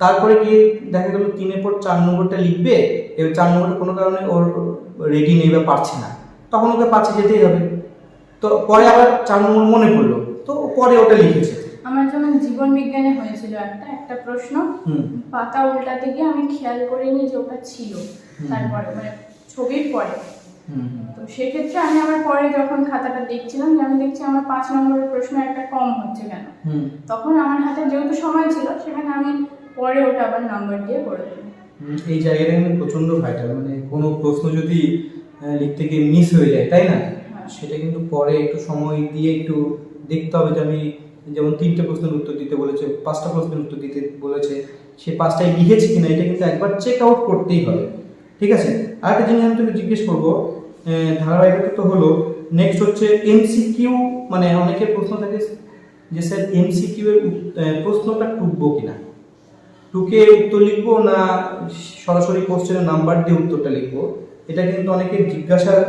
তারপরে গিয়ে দেখা গেল 3-এর পর 4 নম্বরটা লিখবে, এবার 4 নম্বরটা কোনো কারণে ওর রেডি নেই বা পারছে না, তখন ওকে 5-এ যেতেই হবে। তো পরে আবার 4 নম্বর মনে পড়লো, তো পরে ওটা লিখেছে। আমার যেমন জীবন বিজ্ঞানে হয়েছিল একটা প্রশ্ন, পাতা উল্টাতে গিয়ে আমি খেয়াল করিনি যে ওটা ছিল তারপরে, মানে ছবির পরে। তো সেক্ষেত্রে আমি আমার পরে যখন খাতাটা দেখছিলাম, আমি দেখছি আমার 5 নম্বরের প্রশ্ন একটা কম হচ্ছে কেন, তখন আমার হাতে যেহেতু সময় ছিল, সেখানে আমি পরে ওটা আবার নাম্বার দিয়ে করে দেবো। এই জায়গাটা কিন্তু প্রচন্ড ভাইটাল, মানে কোনো প্রশ্ন যদি লিখতে গিয়ে মিস হয়ে যায়, তাই না, সেটা কিন্তু পরে একটু সময় দিয়ে একটু দেখতে হবে যে আমি, যেমন 3টে প্রশ্নের উত্তর দিতে বলেছে, 5টা প্রশ্নের উত্তর দিতে বলেছে, সে 5টায় লিখেছে কিনা এটা কিন্তু একবার চেক আউট করতেই হবে। ঠিক আছে, আরেকটা জিনিস আমি তোকে জিজ্ঞেস করবো, ধারাবাহিকতা তো হলো, নেক্সট হচ্ছে এমসিকিউ। মানে অনেকের প্রশ্ন থাকে যে স্যার এমসিকিউ এর প্রশ্নটা টুকবো কিনা, টুকে উত্তর লিখবো না সরাসরি কোশ্চেনের নাম্বার দিয়ে উত্তরটা লিখবো, এটা কিন্তু অনেকের জিজ্ঞাসার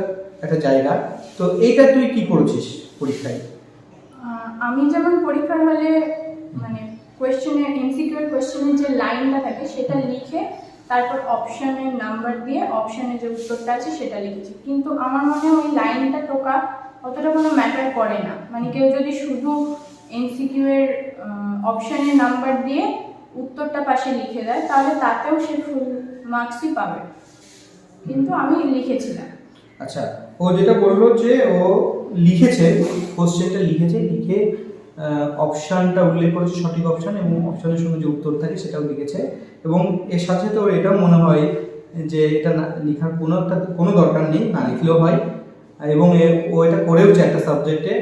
একটা জায়গা। তো এইটা তুই কি করেছিস পরীক্ষায়? আমি যেমন পরীক্ষার হলে মানে কোয়েশ্চেনের এমসিকিউ এর কোয়েশ্চেনের যে লাইনটা থাকে সেটা লিখে তারপর অপশনের নাম্বার দিয়ে অপশনে যে উত্তরটা আছে সেটা লিখেছি, কিন্তু আমার মনে হয় ওই লাইনটা টোকা অতটা কোনো ম্যাটার করে না। মানে কেউ যদি শুধু এমসিকিউ এর অপশনের নাম্বার দিয়ে উত্তরটা পাশে লিখে দেয় তাহলে তাতেও সে ফুল মার্কসই পাবে, কিন্তু আমি লিখেছিলাম। আচ্ছা, ও যেটা বললো যে ও লিখেছে, কোশ্চেনটা লিখেছে, লিখে অপশানটা উল্লেখ করেছে সঠিক অপশান এবং অপশানের সঙ্গে যে উত্তর থাকে সেটাও লিখেছে, এবং এর সাথে তো এটাও মনে হয় যে এটা না লেখার কোনো দরকার নেই, না লিখলেও হয়, এবং ও এটা করেওছে একটা সাবজেক্টে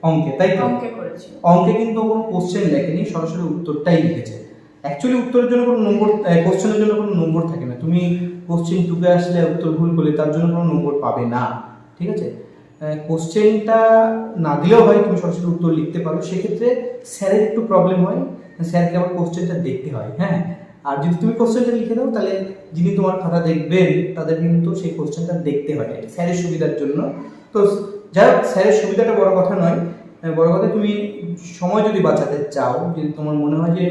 অঙ্কে, তাই তো? অঙ্কে করেছি। অঙ্কে কিন্তু কোনো কোশ্চেন লেখেনি, সরাসরি উত্তরটাই লিখেছে। অ্যাকচুয়ালি উত্তরের জন্য কোনো নম্বর, কোশ্চেনের জন্য কোনো নম্বর থাকে না, তুমি কোশ্চেন টুকে আসলে উত্তর ভুল করলে তার জন্য কোনো নম্বর পাবে না, ঠিক আছে? কোশ্চেনটা না দিলেও হয়, তুমি সরাসরি উত্তর লিখতে পারো, সেক্ষেত্রে স্যারের একটু প্রবলেম হয়, স্যারকে আবার কোশ্চেনটা দেখতে হয়, হ্যাঁ। আর যদি তুমি কোশ্চেনটা লিখে দাও তাহলে যিনি তোমার খাতা দেখবেন তাদের কিন্তু সেই কোশ্চেনটা দেখতে হয়, এটা স্যারের সুবিধার জন্য। তো যাই হোক, স্যারের সুবিধাটা বড় কথা নয়, বড় কথা তুমি সময় যদি বাঁচাতে চাও, যদি তোমার মনে হয় যে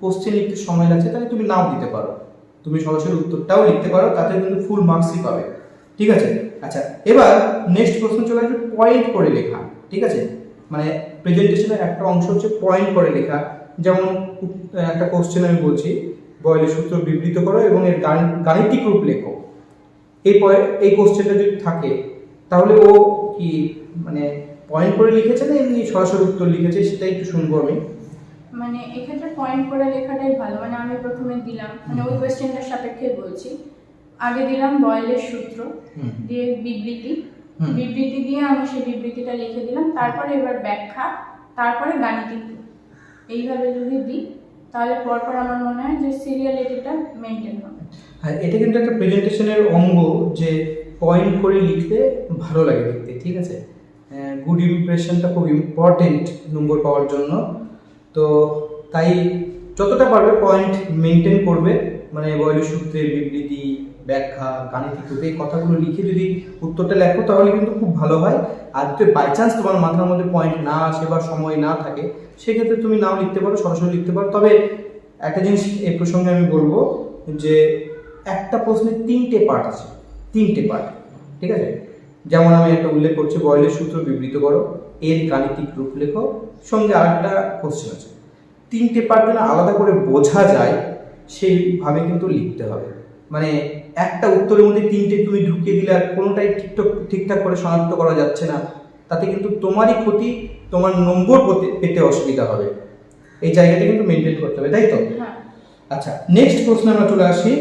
কোশ্চেন লিখতে সময় লাগছে, তাহলে তুমি নাও দিতে পারো, তুমি সরাসরি উত্তরটাও লিখতে পারো, তাতে কিন্তু ফুল মার্কসই পাবে, ঠিক আছে? আচ্ছা, এবার নেক্সট প্রশ্ন চলে আসবে পয়েন্ট করে লেখা, ঠিক আছে? মানে প্রেজেন্টেশনের একটা অংশ হচ্ছে পয়েন্ট করে লেখা। যেমন একটা কোশ্চেন আমি বলছি, বয়েলের সূত্র বিবৃত করো এবং এর গাণিতিক রূপ লেখো, এই কোশ্চেনটা যদি থাকে তাহলে ও কি মানে পয়েন্ট করে লিখেছে না এমনি সরাসরি উত্তর লিখেছে, সেটা একটু শুনবো আমি। মানে এক্ষেত্রে পয়েন্ট করে লেখাটাই ভালো। মানে আমি প্রথমে দিলাম, মানে ওই কোয়েশ্চেনটার সাপেক্ষে বলছি, আগে দিলাম বয়েলের সূত্র দিয়ে বিবৃতি, বিবৃতি দিয়ে আমি সেই বিবৃতিটা লিখে দিলাম, তারপরে এবার ব্যাখ্যা, তারপরে গাণিতিক, এইভাবে যদি দিই তাহলে পরপর আমার মনে হয় যে সিরিয়ালিটিটা মেনটেন হবে। হ্যাঁ, এটা কিন্তু একটা প্রেজেন্টেশনের অঙ্গ, যে পয়েন্ট করে লিখলে ভালো লাগে দেখতে, ঠিক আছে? গুড ইমপ্রেশনটা খুব ইম্পর্টেন্ট নম্বর পাওয়ার জন্য, তো তাই যতটা পারবে পয়েন্ট মেনটেন করবে, মানে বয়েলের সূত্রের বিবৃতি, ব্যাখ্যা, গাণিতিক রূপে এই কথাগুলো লিখে যদি উত্তরটা লেখো তাহলে কিন্তু খুব ভালো হয়। আর যদি বাই চান্স তোমার মাথার মধ্যে পয়েন্ট না আসে বা সময় না থাকে, সেক্ষেত্রে তুমি নাও লিখতে পারো, সরাসরি লিখতে পারো। তবে একটা জিনিস এই প্রসঙ্গে আমি বলবো যে একটা প্রশ্নের 3টে পার্ট আছে, 3টে পার্ট, ঠিক আছে? যেমন আমি একটা উল্লেখ করছি, বয়েলের সূত্র বিবৃত করো, এর গাণিতিক রূপ লেখো, সঙ্গে আরেকটা কোশ্চেন আছে। 3টে পার্ট যেন আলাদা করে বোঝা যায় সেইভাবে কিন্তু লিখতে হবে। মানে একটা উত্তরের মধ্যে 3টে তুমি ঢুকিয়ে দিলে আর কোনোটাই ঠিকঠাক করে শনাক্ত করা যাচ্ছে না, তাতে কিন্তু তোমারই ক্ষতি, তোমার নম্বর পেতে অসুবিধা হবে। এই জায়গাটা কিন্তু মেনটেন করতে হবে, তাই তো? আচ্ছা, নেক্সট প্রশ্ন আমরা চলে আসি,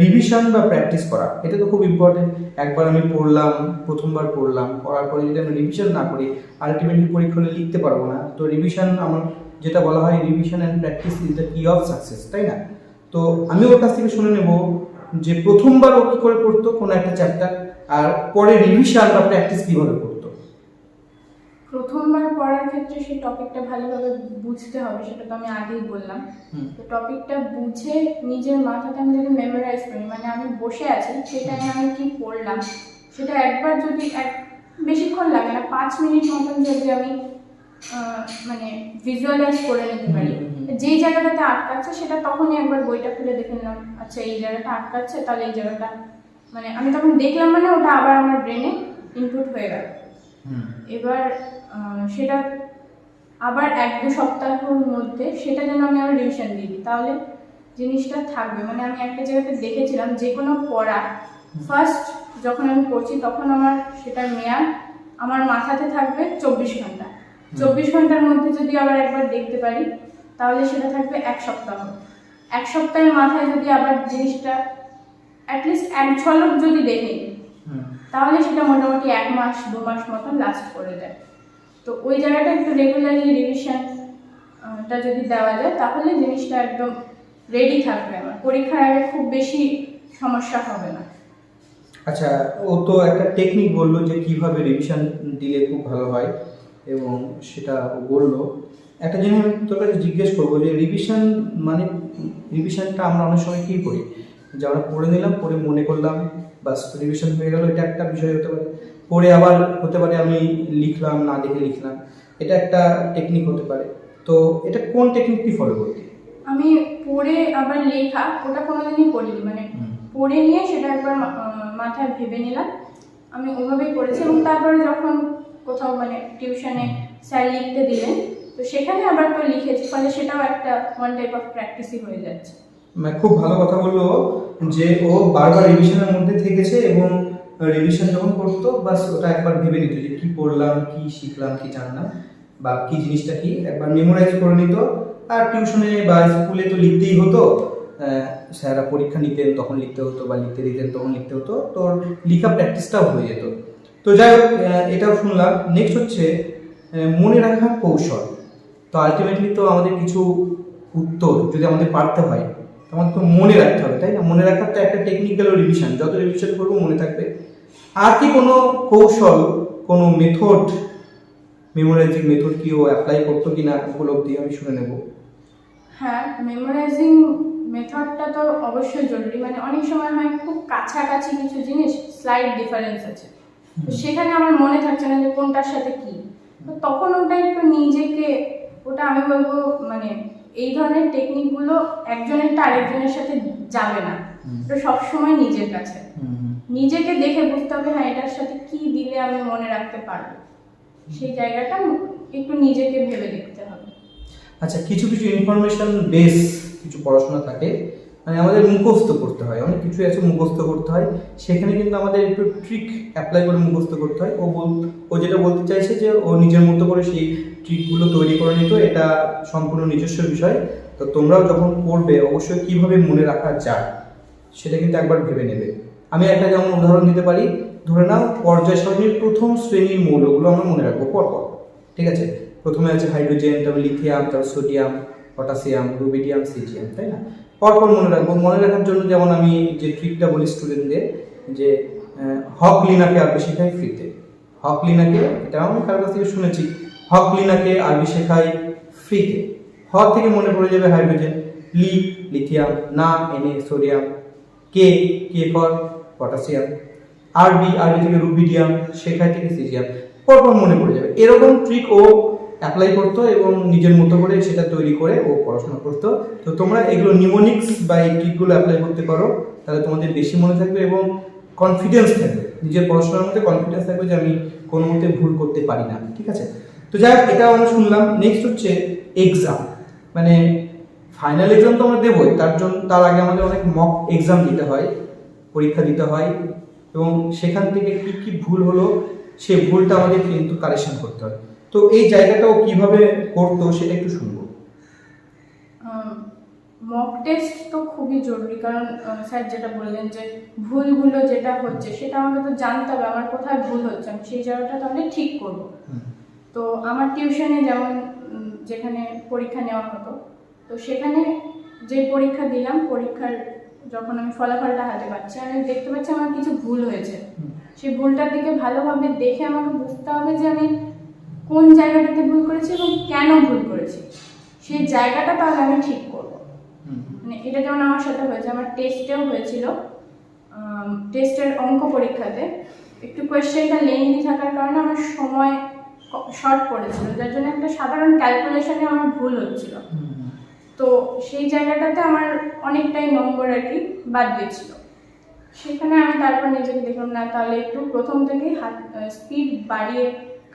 রিভিশন বা প্র্যাকটিস করা। এটা তো খুব ইম্পর্টেন্ট। একবার আমি পড়লাম, প্রথমবার পড়লাম, পড়ার পরে যদি আমি রিভিশন না করি আলটিমেটলি পরীক্ষা হলে লিখতে পারবো না। তো রিভিশন, আমার যেটা বলা হয় revision and practice is the কি অফ সাকসেস, তাই না? তো আমি ওর কাছ থেকে শুনে নেব যে প্রথমবার ও কী করে পড়তো কোনো একটা চ্যাপ্টার, আর পরে রিভিশন বা প্র্যাকটিস কীভাবে করতো। প্রথমবার পড়ার ক্ষেত্রে সেই টপিকটা ভালোভাবে বুঝতে হবে, সেটা তো আমি আগেই বললাম। তো টপিকটা বুঝে নিজের মাথাতে আমি যদি মেমোরাইজ করি, মানে আমি বসে আছি সেই টাইমে আমি কি পড়লাম সেটা একবার যদি বেশিক্ষণ লাগে না, 5 মিনিট মতন যদি আমি মানে ভিজুয়ালাইজ করে নিতে পারি, যেই জায়গাটাতে আটকাচ্ছে সেটা তখনই একবার বইটা খুলে দেখে নিলাম, আচ্ছা এই জায়গাটা আটকাচ্ছে, তাহলে এই জায়গাটা মানে আমি তখন দেখলাম, মানে ওটা আবার আমার ব্রেনে ইনপুট হয়ে গেল। এবার সেটা আবার 1-2 সপ্তাহের মধ্যে সেটা যেন আমি আবার রিভিশন দিই, তাহলে জিনিসটা থাকবে। মানে আমি একটা জায়গাতে দেখেছিলাম, যে কোনো পড়া ফার্স্ট যখন আমি পড়ছি তখন আমার সেটার মেয়াদ আমার মাথাতে থাকবে 24 ঘন্টা। 24 ঘন্টার মধ্যে যদি আবার একবার দেখতে পারি তাহলে সেটা থাকবে 1 সপ্তাহ। 1 সপ্তাহের মাথায় যদি আবার জিনিসটা অ্যাটলিস্ট 1 ঝলক যদি দেখি তাহলে সেটা মোটামুটি 1 মাস 2 মাস মতন লাস্ট করে দেয়। তো ওই জায়গাটা একটু রেগুলারলি রিভিশনটা যদি দেওয়া যায় তাহলে জিনিসটা একদম রেডি থাকবে, আমার পরীক্ষার আগে খুব বেশি সমস্যা হবে না। আচ্ছা, ও তো একটা টেকনিক বললো যে কিভাবে রিভিশন দিলে খুব ভালো হয়। এবং সেটা ও বললো। একটা জিনিস আমি তোর কাছে জিজ্ঞেস করবো যে রিভিশন মানে, রিভিশনটা আমরা অনেক সময় কী করি, যে আমরা পড়ে নিলাম, পড়ে মনে করলাম, বাস রিভিশন হয়ে গেল, এটা একটা বিষয় হতে পারে। পড়ে আবার হতে পারে আমি লিখলাম, না দেখে লিখলাম, এটা একটা টেকনিক হতে পারে। তো এটা কোন টেকনিকটি ফলো করতে? আমি পড়ে আবার লেখা ওটা কোনোদিনই করিনি, মানে পড়ে নিয়ে সেটা একবার মাথায় ভেবে নিলাম, আমি ওভাবেই করেছি। এবং তারপরে যখন কোথাও মানে টিউশনে স্যার লিখতে দিলেন, তো সেখানে আবার তো লিখেছি, ফলে সেটাও একটা ওয়ান টাইপ অফ প্র্যাকটিসই হয়ে যাচ্ছে। খুব ভালো কথা বললো যে ও বারবার রিভিশনের মধ্যে থেকেছে এবং রিভিশন যখন করতো বাস ওটা একবার ভেবে নিত যে কি পড়লাম, কি শিখলাম, কি জানলাম, বা কি জিনিসটা কি, একবার মেমোরাইজ করে নিত। আর টিউশনে বা স্কুলে তো লিখতেই হতো, স্যাররা পরীক্ষা নিতেন তখন লিখতে হতো, বা লিখতে দিতেন তখন লিখতে হতো, তো লেখা প্র্যাকটিসটাও হয়ে যেত। তো যাই হোক, এটাও শুনলাম। নেক্সট হচ্ছে মনে রাখার কৌশল। তো আলটিমেটলি তো আমাদের কিছু উত্তর যদি আমাদের পারতে হয়, আমাদের তো মনে রাখতে হবে, তাই না? মনে রাখার তো একটা টেকনিক্যাল রিভিশন, যত রিভিশন করবো মনে থাকবে। আর কি কোনো কৌশল, কোনো মেথড, মেমোরাইজিং মেথড কি ও অ্যাপ্লাই করতো কিনা উপলব্ধি আমি শুনে নেব। হ্যাঁ, মেমোরাইজিং মেথডটা তো অবশ্যই জরুরি। মানে অনেক সময় হয় খুব কাছাকাছি কিছু জিনিস, স্লাইড ডিফারেন্স আছে, তো সেখানে আমার মনে থাকছে না যে কোনটার সাথে কি। তো তখন ওটা একটু নিজেকে, ওটা আমি বলবো মানে এই ধরনের টেকনিকগুলো একজনেরটা আরেকজনের সাথে যাবে না, তো সবসময় নিজের কাছে নিজেকে দেখে বুঝতে হবে হ্যাঁ এটার সাথে কি দিলে আমি মনে রাখতে পারবো, সেই জায়গাটা একটু নিজেকে ভেবে দেখতে হবে। আচ্ছা, কিছু কিছু ইনফরমেশন বেস কিছু পড়াশোনা থাকে, মানে আমাদের মুখস্থ করতে হয়, অনেক কিছু আছে মুখস্থ করতে হয়, সেখানে কিন্তু আমাদের একটু ট্রিক অ্যাপ্লাই করে মুখস্থ করতে হয়। ও যেটা বলতে চাইছে যে ও নিজের মতো করে সেই ট্রিকগুলো তৈরি করে নিত, এটা সম্পূর্ণ নিজস্ব বিষয়। তো তোমরাও যখন পড়বে অবশ্যই কীভাবে মনে রাখা যায় সেটা কিন্তু একবার ভেবে নেবে। আমি একটা যেমন উদাহরণ দিতে পারি, ধরে নাও পর্যায় সারণীর প্রথম শ্রেণীর মৌলগুলো আমরা মনে রাখবো পরপর, ঠিক আছে? প্রথমে আছে হাইড্রোজেন, তারপর লিথিয়াম, তারপর সোডিয়াম, পটাশিয়াম, রুবিডিয়াম, সিজিয়াম, তাই না? পরপর মনে রাখবো। মনে রাখার জন্য যেমন আমি যে ট্রিকটা বলি স্টুডেন্টদের, যে হক লিনাকে আরবি শেখাই ফ্রিতে। হক লিনাকে, এটা আমি কার কাছ থেকে শুনেছি, হক লিনাকে আরবি শেখাই ফ্রিতে। হ থেকে মনে পড়ে যাবে হাইড্রোজেন, লিথিয়াম, না সোডিয়াম, কে ফর পটাশিয়াম, আরবি থেকে রুবিডিয়াম, শেখাই থেকে সিজিয়াম, পরপর মনে পড়ে যাবে। এরকম ট্রিক ও অ্যাপ্লাই করতো এবং নিজের মতো করে সেটা তৈরি করে ও পড়াশোনা করতো। তো তোমরা এগুলো নিউমোনিক্স বা এই ট্রিকগুলো অ্যাপ্লাই করতে পারো, তাহলে তোমাদের বেশি মনে থাকবে এবং কনফিডেন্স থাকবে, নিজের পড়াশোনার মধ্যে কনফিডেন্স থাকবে যে আমি কোনো মতে ভুল করতে পারি না, ঠিক আছে? তো যাই হোক, এটাও আমরা শুনলাম। নেক্সট হচ্ছে এক্সাম, মানে ফাইনাল এক্সাম তো আমরা দেবোই, তার আগে আমাদের অনেক মক এক্সাম দিতে হয়, পরীক্ষা দিতে হয়, এবং সেখান থেকে কি কি ভুল হলো সেই ভুলটা আমাদের কিন্তু কারেকশন করতে হয়। তো এই জায়গাটাও কিভাবে করতো সেটা একটু শুনবো। মক টেস্ট তো খুবই জরুরি, কারণ স্যার যেটা বললেন যে ভুলগুলো যেটা হচ্ছে সেটা আমাকে তো জানতে হবে আমার কোথায় ভুল হচ্ছে, আমি সেই জায়গাটা তাহলে ঠিক করব। তো আমার টিউশনে যেমন যেখানে পরীক্ষা নেওয়া হতো, তো সেখানে যে পরীক্ষা দিলাম, পরীক্ষার যখন আমি ফলাফলটা হাতে পাচ্ছি, আমি দেখতে পাচ্ছি আমার কিছু ভুল হয়েছে। সেই ভুলটার দিকে ভালোভাবে দেখে আমাকে বুঝতে হবে যে আমি কোন জায়গাটাতে ভুল করেছি এবং কেন ভুল করেছি, সেই জায়গাটা তাহলে আমি ঠিক করব। মানে এটা যেমন আমার সাথে হয়েছে, আমার টেস্টেও হয়েছিল। টেস্টের অঙ্ক পরীক্ষাতে একটু কোয়েশ্চেনটা লেন্থি থাকার কারণে আমার সময় শর্ট পড়েছিল, যার জন্য একটা সাধারণ ক্যালকুলেশনে আমার ভুল হচ্ছিল। তো সেই জায়গাটাতে আমার অনেকটাই নম্বর আর কি বাদ দিয়েছিল। সেখানে আমি তারপর নিজেকে দেখলাম না, তাহলে একটু প্রথম থেকেই স্পিড বাড়িয়ে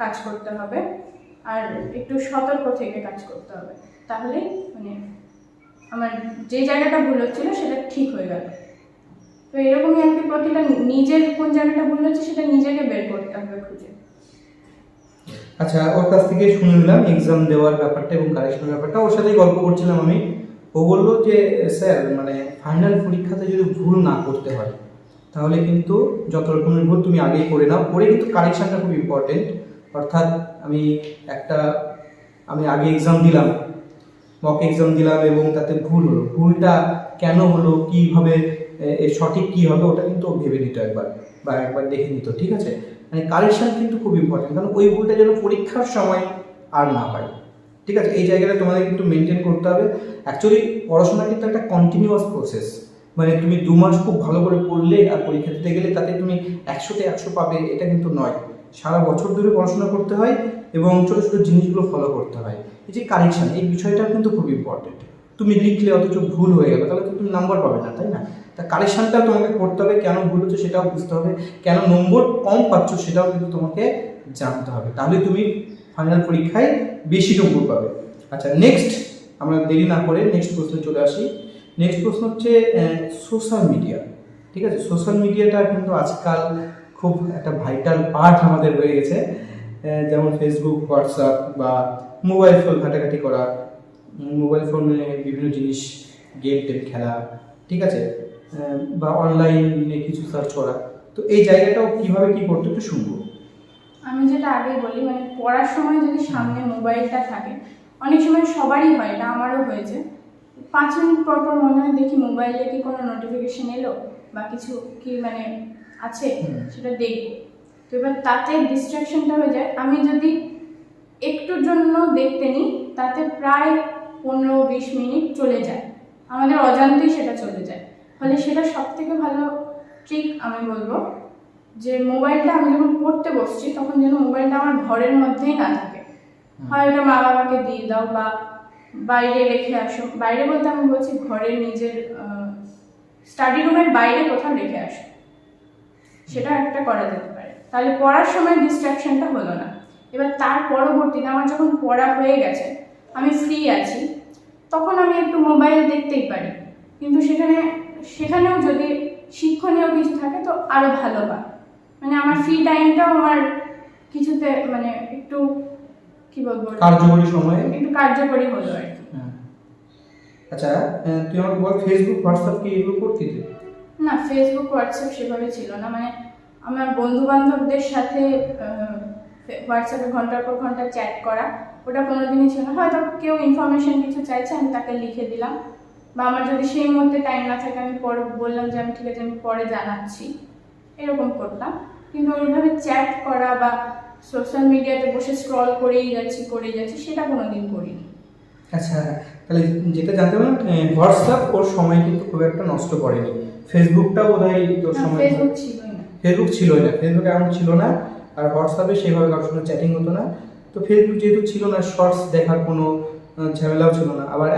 কাজ করতে হবে আর একটু সতর্ক থেকে কাজ করতে হবে, তাহলে মানে আমার যে জায়গাটা ভুল হচ্ছিল সেটা ঠিক হয়ে গেল। তো এরকমই আর কি, প্রতিটা নিজের কোন জায়গাটা ভুল হচ্ছে সেটা নিজেকে বের করতে হবে খুঁজে। আচ্ছা, ওর কাছ থেকে শুনে নিলাম এক্সাম দেওয়ার ব্যাপারটা এবং কারেকশনের ব্যাপারটা। ওর সাথেই গল্প করছিলাম আমি। ও বললো যে স্যার, মানে ফাইনাল পরীক্ষাতে যদি ভুল না করতে হয় তাহলে কিন্তু যত রকমের ভুল তুমি আগেই করে নাও, করে কিন্তু কারেকশনটা খুব ইম্পর্টেন্ট। অর্থাৎ আমি আগে এক্সাম দিলাম, মক এক্সাম দিলাম এবং তাতে ভুল হলো, ভুলটা কেন হলো, কীভাবে সঠিক কী হবে ওটা কিন্তু ও ভেবে নিত একবার, বা একবার দেখে নিত, ঠিক আছে? মানে কারেকশন কিন্তু খুব ইম্পর্টেন্ট, কারণ ওই ভুলটা যেন পরীক্ষার সময় আর না হয়, ঠিক আছে? এই জায়গাটা তোমাদের কিন্তু মেনটেন করতে হবে। অ্যাকচুয়ালি পড়াশোনা কিন্তু একটা কন্টিনিউয়াস প্রসেস, মানে তুমি 2 মাস খুব ভালো করে পড়লে আর পরীক্ষা দিতে গেলে তাতে তুমি 100তে 100 পাবে, এটা কিন্তু নয়। সারা বছর ধরে পড়াশোনা করতে হয় এবং ছোটো ছোটো জিনিসগুলো ফলো করতে হয়। এই যে কারেকশন, এই বিষয়টা কিন্তু খুব ইম্পর্টেন্ট। তুমি লিখলে অথচ ভুল হয়ে গেল, তাহলে তো তুমি নাম্বার পাবে না, তাই না? তা কারেকশনটাও তোমাকে করতে হবে, কেন ভুল হচ্ছে সেটাও বুঝতে হবে, কেন নম্বর কম পাচ্ছ সেটাও কিন্তু তোমাকে জানতে হবে, তাহলে তুমি ফাইনাল পরীক্ষায় বেশি নম্বর পাবে। আচ্ছা, নেক্সট আমরা দেরি না করে নেক্সট প্রশ্নে চলে আসি। নেক্সট প্রশ্ন হচ্ছে সোশ্যাল মিডিয়া, ঠিক আছে? সোশ্যাল মিডিয়াটা কিন্তু আজকাল খুব একটা ভাইটাল পার্ট আমাদের হয়ে গেছে, যেমন ফেসবুক, হোয়াটসঅ্যাপ বা মোবাইল ফোন ঘাটাঘাটি করা, মোবাইল ফোনে বিভিন্ন জিনিস গেম টেম খেলা, ঠিক আছে? বা অনলাইনে কিছু সার্চ করা। তো এই জায়গাটাও কীভাবে কী করতে একটু শুনবো। আমি যেটা আগেই বলি, মানে পড়ার সময় যদি সামনে মোবাইলটা থাকে, অনেক সময় সবারই হয়, এটা আমারও হয়েছে, 5 মিনিট পর পর মনে হয় দেখি মোবাইলে কি কোনো নোটিফিকেশন এলো বা কিছু কি মানে আছে সেটা দেখবো। তো এবার তাতে ডিস্ট্রাকশনটা হয়ে যায়, আমি যদি একটুর জন্য দেখতে নিই তাতে প্রায় 15-20 মিনিট চলে যায়, আমাদের অজান্তেই সেটা চলে যায়। ফলে সেটা সব থেকে ভালো ট্রিক আমি বলবো যে মোবাইলটা আমি যখন পড়তে বসছি তখন যেন মোবাইলটা আমার ঘরের মধ্যেই না থাকে, হয় ওটা মা বাবাকে দিয়ে দাও বা বাইরে রেখে আসো। বাইরে বলতে আমি বলছি ঘরের নিজের স্টাডি রুমের বাইরে কোথাও রেখে আসো, সেটা একটা করা যেতে পারে, তাহলে পড়ার সময় ডিস্ট্রাকশনটা হলো না। এবার তার পরবর্তীতে আমার যখন পড়া হয়ে গেছে, আমি ফ্রি আছি, তখন আমি একটু মোবাইল দেখতেই পারি, কিন্তু সেখানেও যদি শিক্ষণীয় কিছু থাকে তো আরো ভালো হয়, মানে আমার ফ্রি টাইমটাও আমার কিছুতে মানে একটু কি বলবো, কার্যকরী সময়ে একটু কার্যকরী হলো আর কি। আচ্ছা, তুই আমাকে বল, ফেসবুক, হোয়াটসঅ্যাপ কি এগুলো করতিস? না, ফেসবুক, হোয়াটসঅ্যাপ সেভাবে ছিল না, মানে আমার বন্ধু বান্ধবদের সাথে হোয়াটসঅ্যাপে ঘন্টার পর ঘন্টা চ্যাট করা ওটা কোনোদিনই ছিল না। হয়তো কেউ ইনফরমেশন কিছু চাইছে, আমি তাকে লিখে দিলাম, বা আমার যদি সেই মুহূর্তে টাইম না থাকে আমি পরে বললাম যে আমি ঠিক আছে আমি পরে জানাচ্ছি, এরকম করতাম। কিন্তু ওইভাবে চ্যাট করা বা সোশ্যাল মিডিয়াতে বসে স্ক্রল করেই যাচ্ছি সেটা কোনোদিন করিনি। আচ্ছা, তাহলে যেটা জানতে পারলাম, হোয়াটসঅ্যাপ ওর সময় কিন্তু খুব একটা নষ্ট করেনি, ফেসবুকটাও বোধহয় তোর সময় ফেসবুক ছিলই না, ফেসবুক এমন ছিল না, আর হোয়াটসঅ্যাপে সেভাবে কারোর সঙ্গে চ্যাটিং হতো না। তো ফেসবুক যেহেতু ছিল না, শর্টস দেখার কোনো ঝামেলাও ছিল না। আবার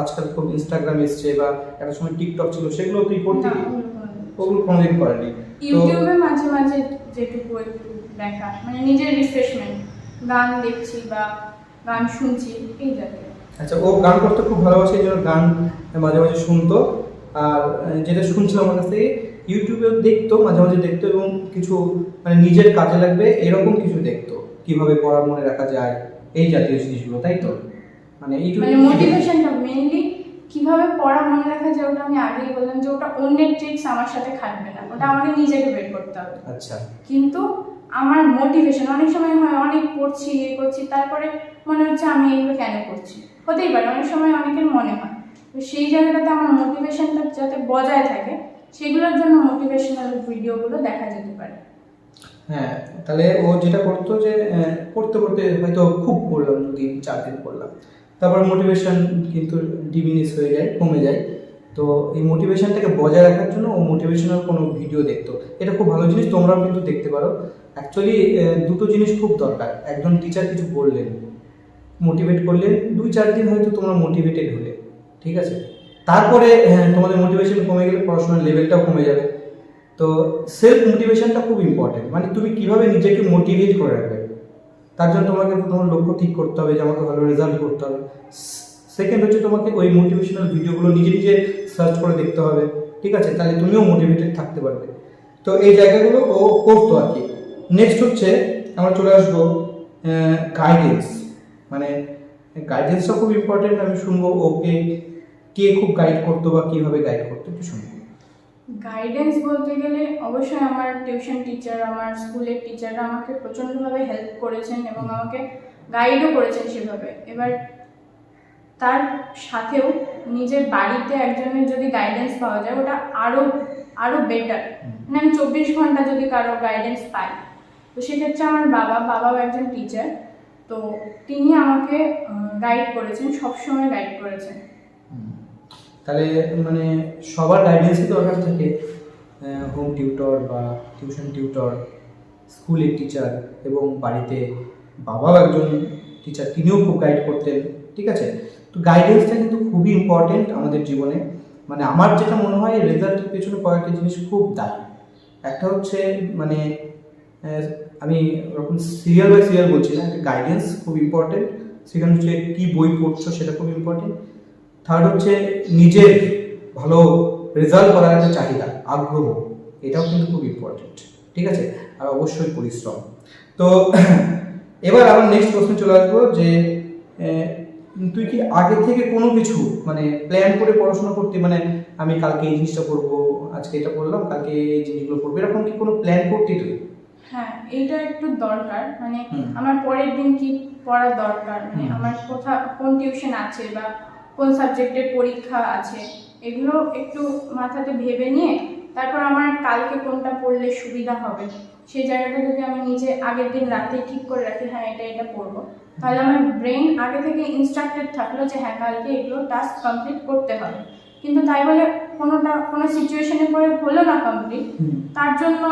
আজকাল খুব ইনস্টাগ্রাম এসছে, বা একটা সময় টিকটক ছিল, সেগুলো তুই করতে ওগুলো কোনোদিন করেনি। ইউটিউবে মাঝে মাঝে যেটুকু একটু দেখা, মানে নিজের রিফ্রেশমেন্ট, গান দেখছি বা গান শুনছি এই জাতীয়। আচ্ছা, ও গান করতে খুব ভালোবাসে, এই জন্য গান মাঝে মাঝে শুনতো। আর যেটা শুনছিল আমার কাছ থেকে, ইউটিউবেও দেখতো, মাঝে মাঝে দেখতো, এবং কিছু মানে নিজের কাজে লাগবে এরকম কিছু দেখতো, কিভাবে পড়া মনে রাখা যায়, এই জাতীয় জিনিসগুলো, তাই তো? মানে মোটিভেশনটা মেইনলি কিভাবে পড়া মনে রাখা যায়, ওটা আমি আগেই বললাম যে ওটা অন্যের ট্রিক্স আমার সাথে খাটবে না, ওটা আমাকে নিজেকে বের করতে হবে। আচ্ছা, কিন্তু আমার মোটিভেশন অনেক সময় হয়, অনেক পড়ছি করছি, তারপরে মনে হচ্ছে আমি এগুলো কেন করছি, হতেই পারে, অনেক সময় অনেকের মনে হয়। তো সেই জায়গাটাতে আমার মোটিভেশনটা যাতে বজায় থাকে, সেগুলোর জন্য মোটিভেশনাল ভিডিওগুলো দেখা যেতে পারে। হ্যাঁ, তাহলে ও যেটা করতো যে পড়তে পড়তে হয়তো খুব পড়লাম, 2-4 দিন পড়লাম, তারপর মোটিভেশন কিন্তু ডিমিনিশ হয়ে যায়, কমে যায়। তো এই মোটিভেশনটাকে বজায় রাখার জন্য ও মোটিভেশনাল কোনো ভিডিও দেখতো, এটা খুব ভালো জিনিস, তোমরাও কিন্তু দেখতে পারো। অ্যাকচুয়ালি দুটো জিনিস খুব দরকার, একজন টিচার কিছু বললেন, মোটিভেট করলেন, 2-4 দিন হয়তো তোমরা মোটিভেটেড হলে, ঠিক আছে? তারপরে তোমাদের মোটিভেশন কমে গেলে পড়াশোনার লেভেলটাও কমে যাবে। তো সেলফ মোটিভেশনটা খুব ইম্পর্টেন্ট, মানে তুমি কিভাবে নিজেকে মোটিভেট করে রাখবে, তার জন্য তোমাকে তোমার লক্ষ্য ঠিক করতে হবে যে আমাকে ভালো রেজাল্ট করতে হবে। সেকেন্ড হচ্ছে তোমাকে ওই মোটিভেশনাল ভিডিওগুলো নিজে নিজে সার্চ করে দেখতে হবে, ঠিক আছে? তাহলে তুমিও মোটিভেটেড থাকতে পারবে। তো এই জায়গাগুলো ও করতো আর কি। নেক্সট হচ্ছে আমরা চলে আসবো গাইডেন্স, মানে গাইডেন্সটা খুব ইম্পর্টেন্ট। আমি শুনবো ওকে কে খুব গাইড করতো বা কীভাবে গাইড করতো, একটু শুনবো। গাইডেন্স বলতে গেলে অবশ্যই আমার টিউশন টিচার, আমার স্কুলের টিচাররা আমাকে প্রচণ্ডভাবে হেল্প করেছেন এবং আমাকে গাইডও করেছেন সেভাবে। এবার তার সাথেও নিজের বাড়িতে একজনের যদি গাইডেন্স পাওয়া যায় ওটা আরও আরও বেটার। মানে আমি 24 ঘন্টা যদি কারো গাইডেন্স পাই, তো সেক্ষেত্রে আমার বাবাও একজন টিচার, তো তিনি আমাকে গাইড করেছেন, সবসময় গাইড করেছেন। তাহলে মানে সবার গাইডেন্সই দরকার থাকে, হোম টিউটর বা টিউশন টিউটর, স্কুলের টিচার এবং বাড়িতে বাবাও একজন টিচার, তিনিও খুব গাইড করতেন। ঠিক আছে, তো গাইডেন্সটা কিন্তু খুবই ইম্পর্টেন্ট আমাদের জীবনে। মানে আমার যেটা মনে হয় রেজাল্টের পেছনে কয়েকটা জিনিস খুব দায়ী। একটা হচ্ছে মানে আমি ওরকম সিরিয়াল বাই সিরিয়াল বলছি না, একটা গাইডেন্স খুব ইম্পর্টেন্ট। সেখানে হচ্ছে কী বই পড়ছো সেটা খুব ইম্পর্টেন্ট। থার্ড হচ্ছে নিজের ভালো রেজাল্ট করার একটা চাহিদা, আগ্রহ, এটাও কিন্তু খুব ইম্পর্টেন্ট। ঠিক আছে, আর অবশ্যই পরিশ্রম। তো এবার আমার নেক্সট প্রশ্নে চলে আসবো যে তুই কি আগে থেকে কোনো কিছু মানে প্ল্যান করে পড়াশোনা করতে, মানে আমি কালকে এই জিনিসটা পড়বো, আজকে এটা পড়লাম, কালকে এই জিনিসগুলো পড়বো, এরকম কি কোনো প্ল্যান করতি তুই? হ্যাঁ, এইটা একটু দরকার। মানে আমার পরের দিন কি পড়া দরকার, মানে আমার কোন টিউশন আছে বা কোন সাবজেক্টের পরীক্ষা আছে, এগুলো একটু মাথাতে ভেবে নিয়ে তারপর আমার কালকে কোনটা পড়লে সুবিধা হবে সেই জায়গাটা যদি আমি নিজে আগের দিন রাতে ঠিক করে রাখি, হ্যাঁ এটা পড়বো, তাহলে আমার ব্রেন আগে থেকে ইনস্ট্রাক্টেড থাকলো যে হ্যাঁ কালকে এগুলো টাস্ক কমপ্লিট করতে হবে। কিন্তু তাই বলে কোনো সিচুয়েশনে পরে হলো না কমপ্লিট, তার জন্য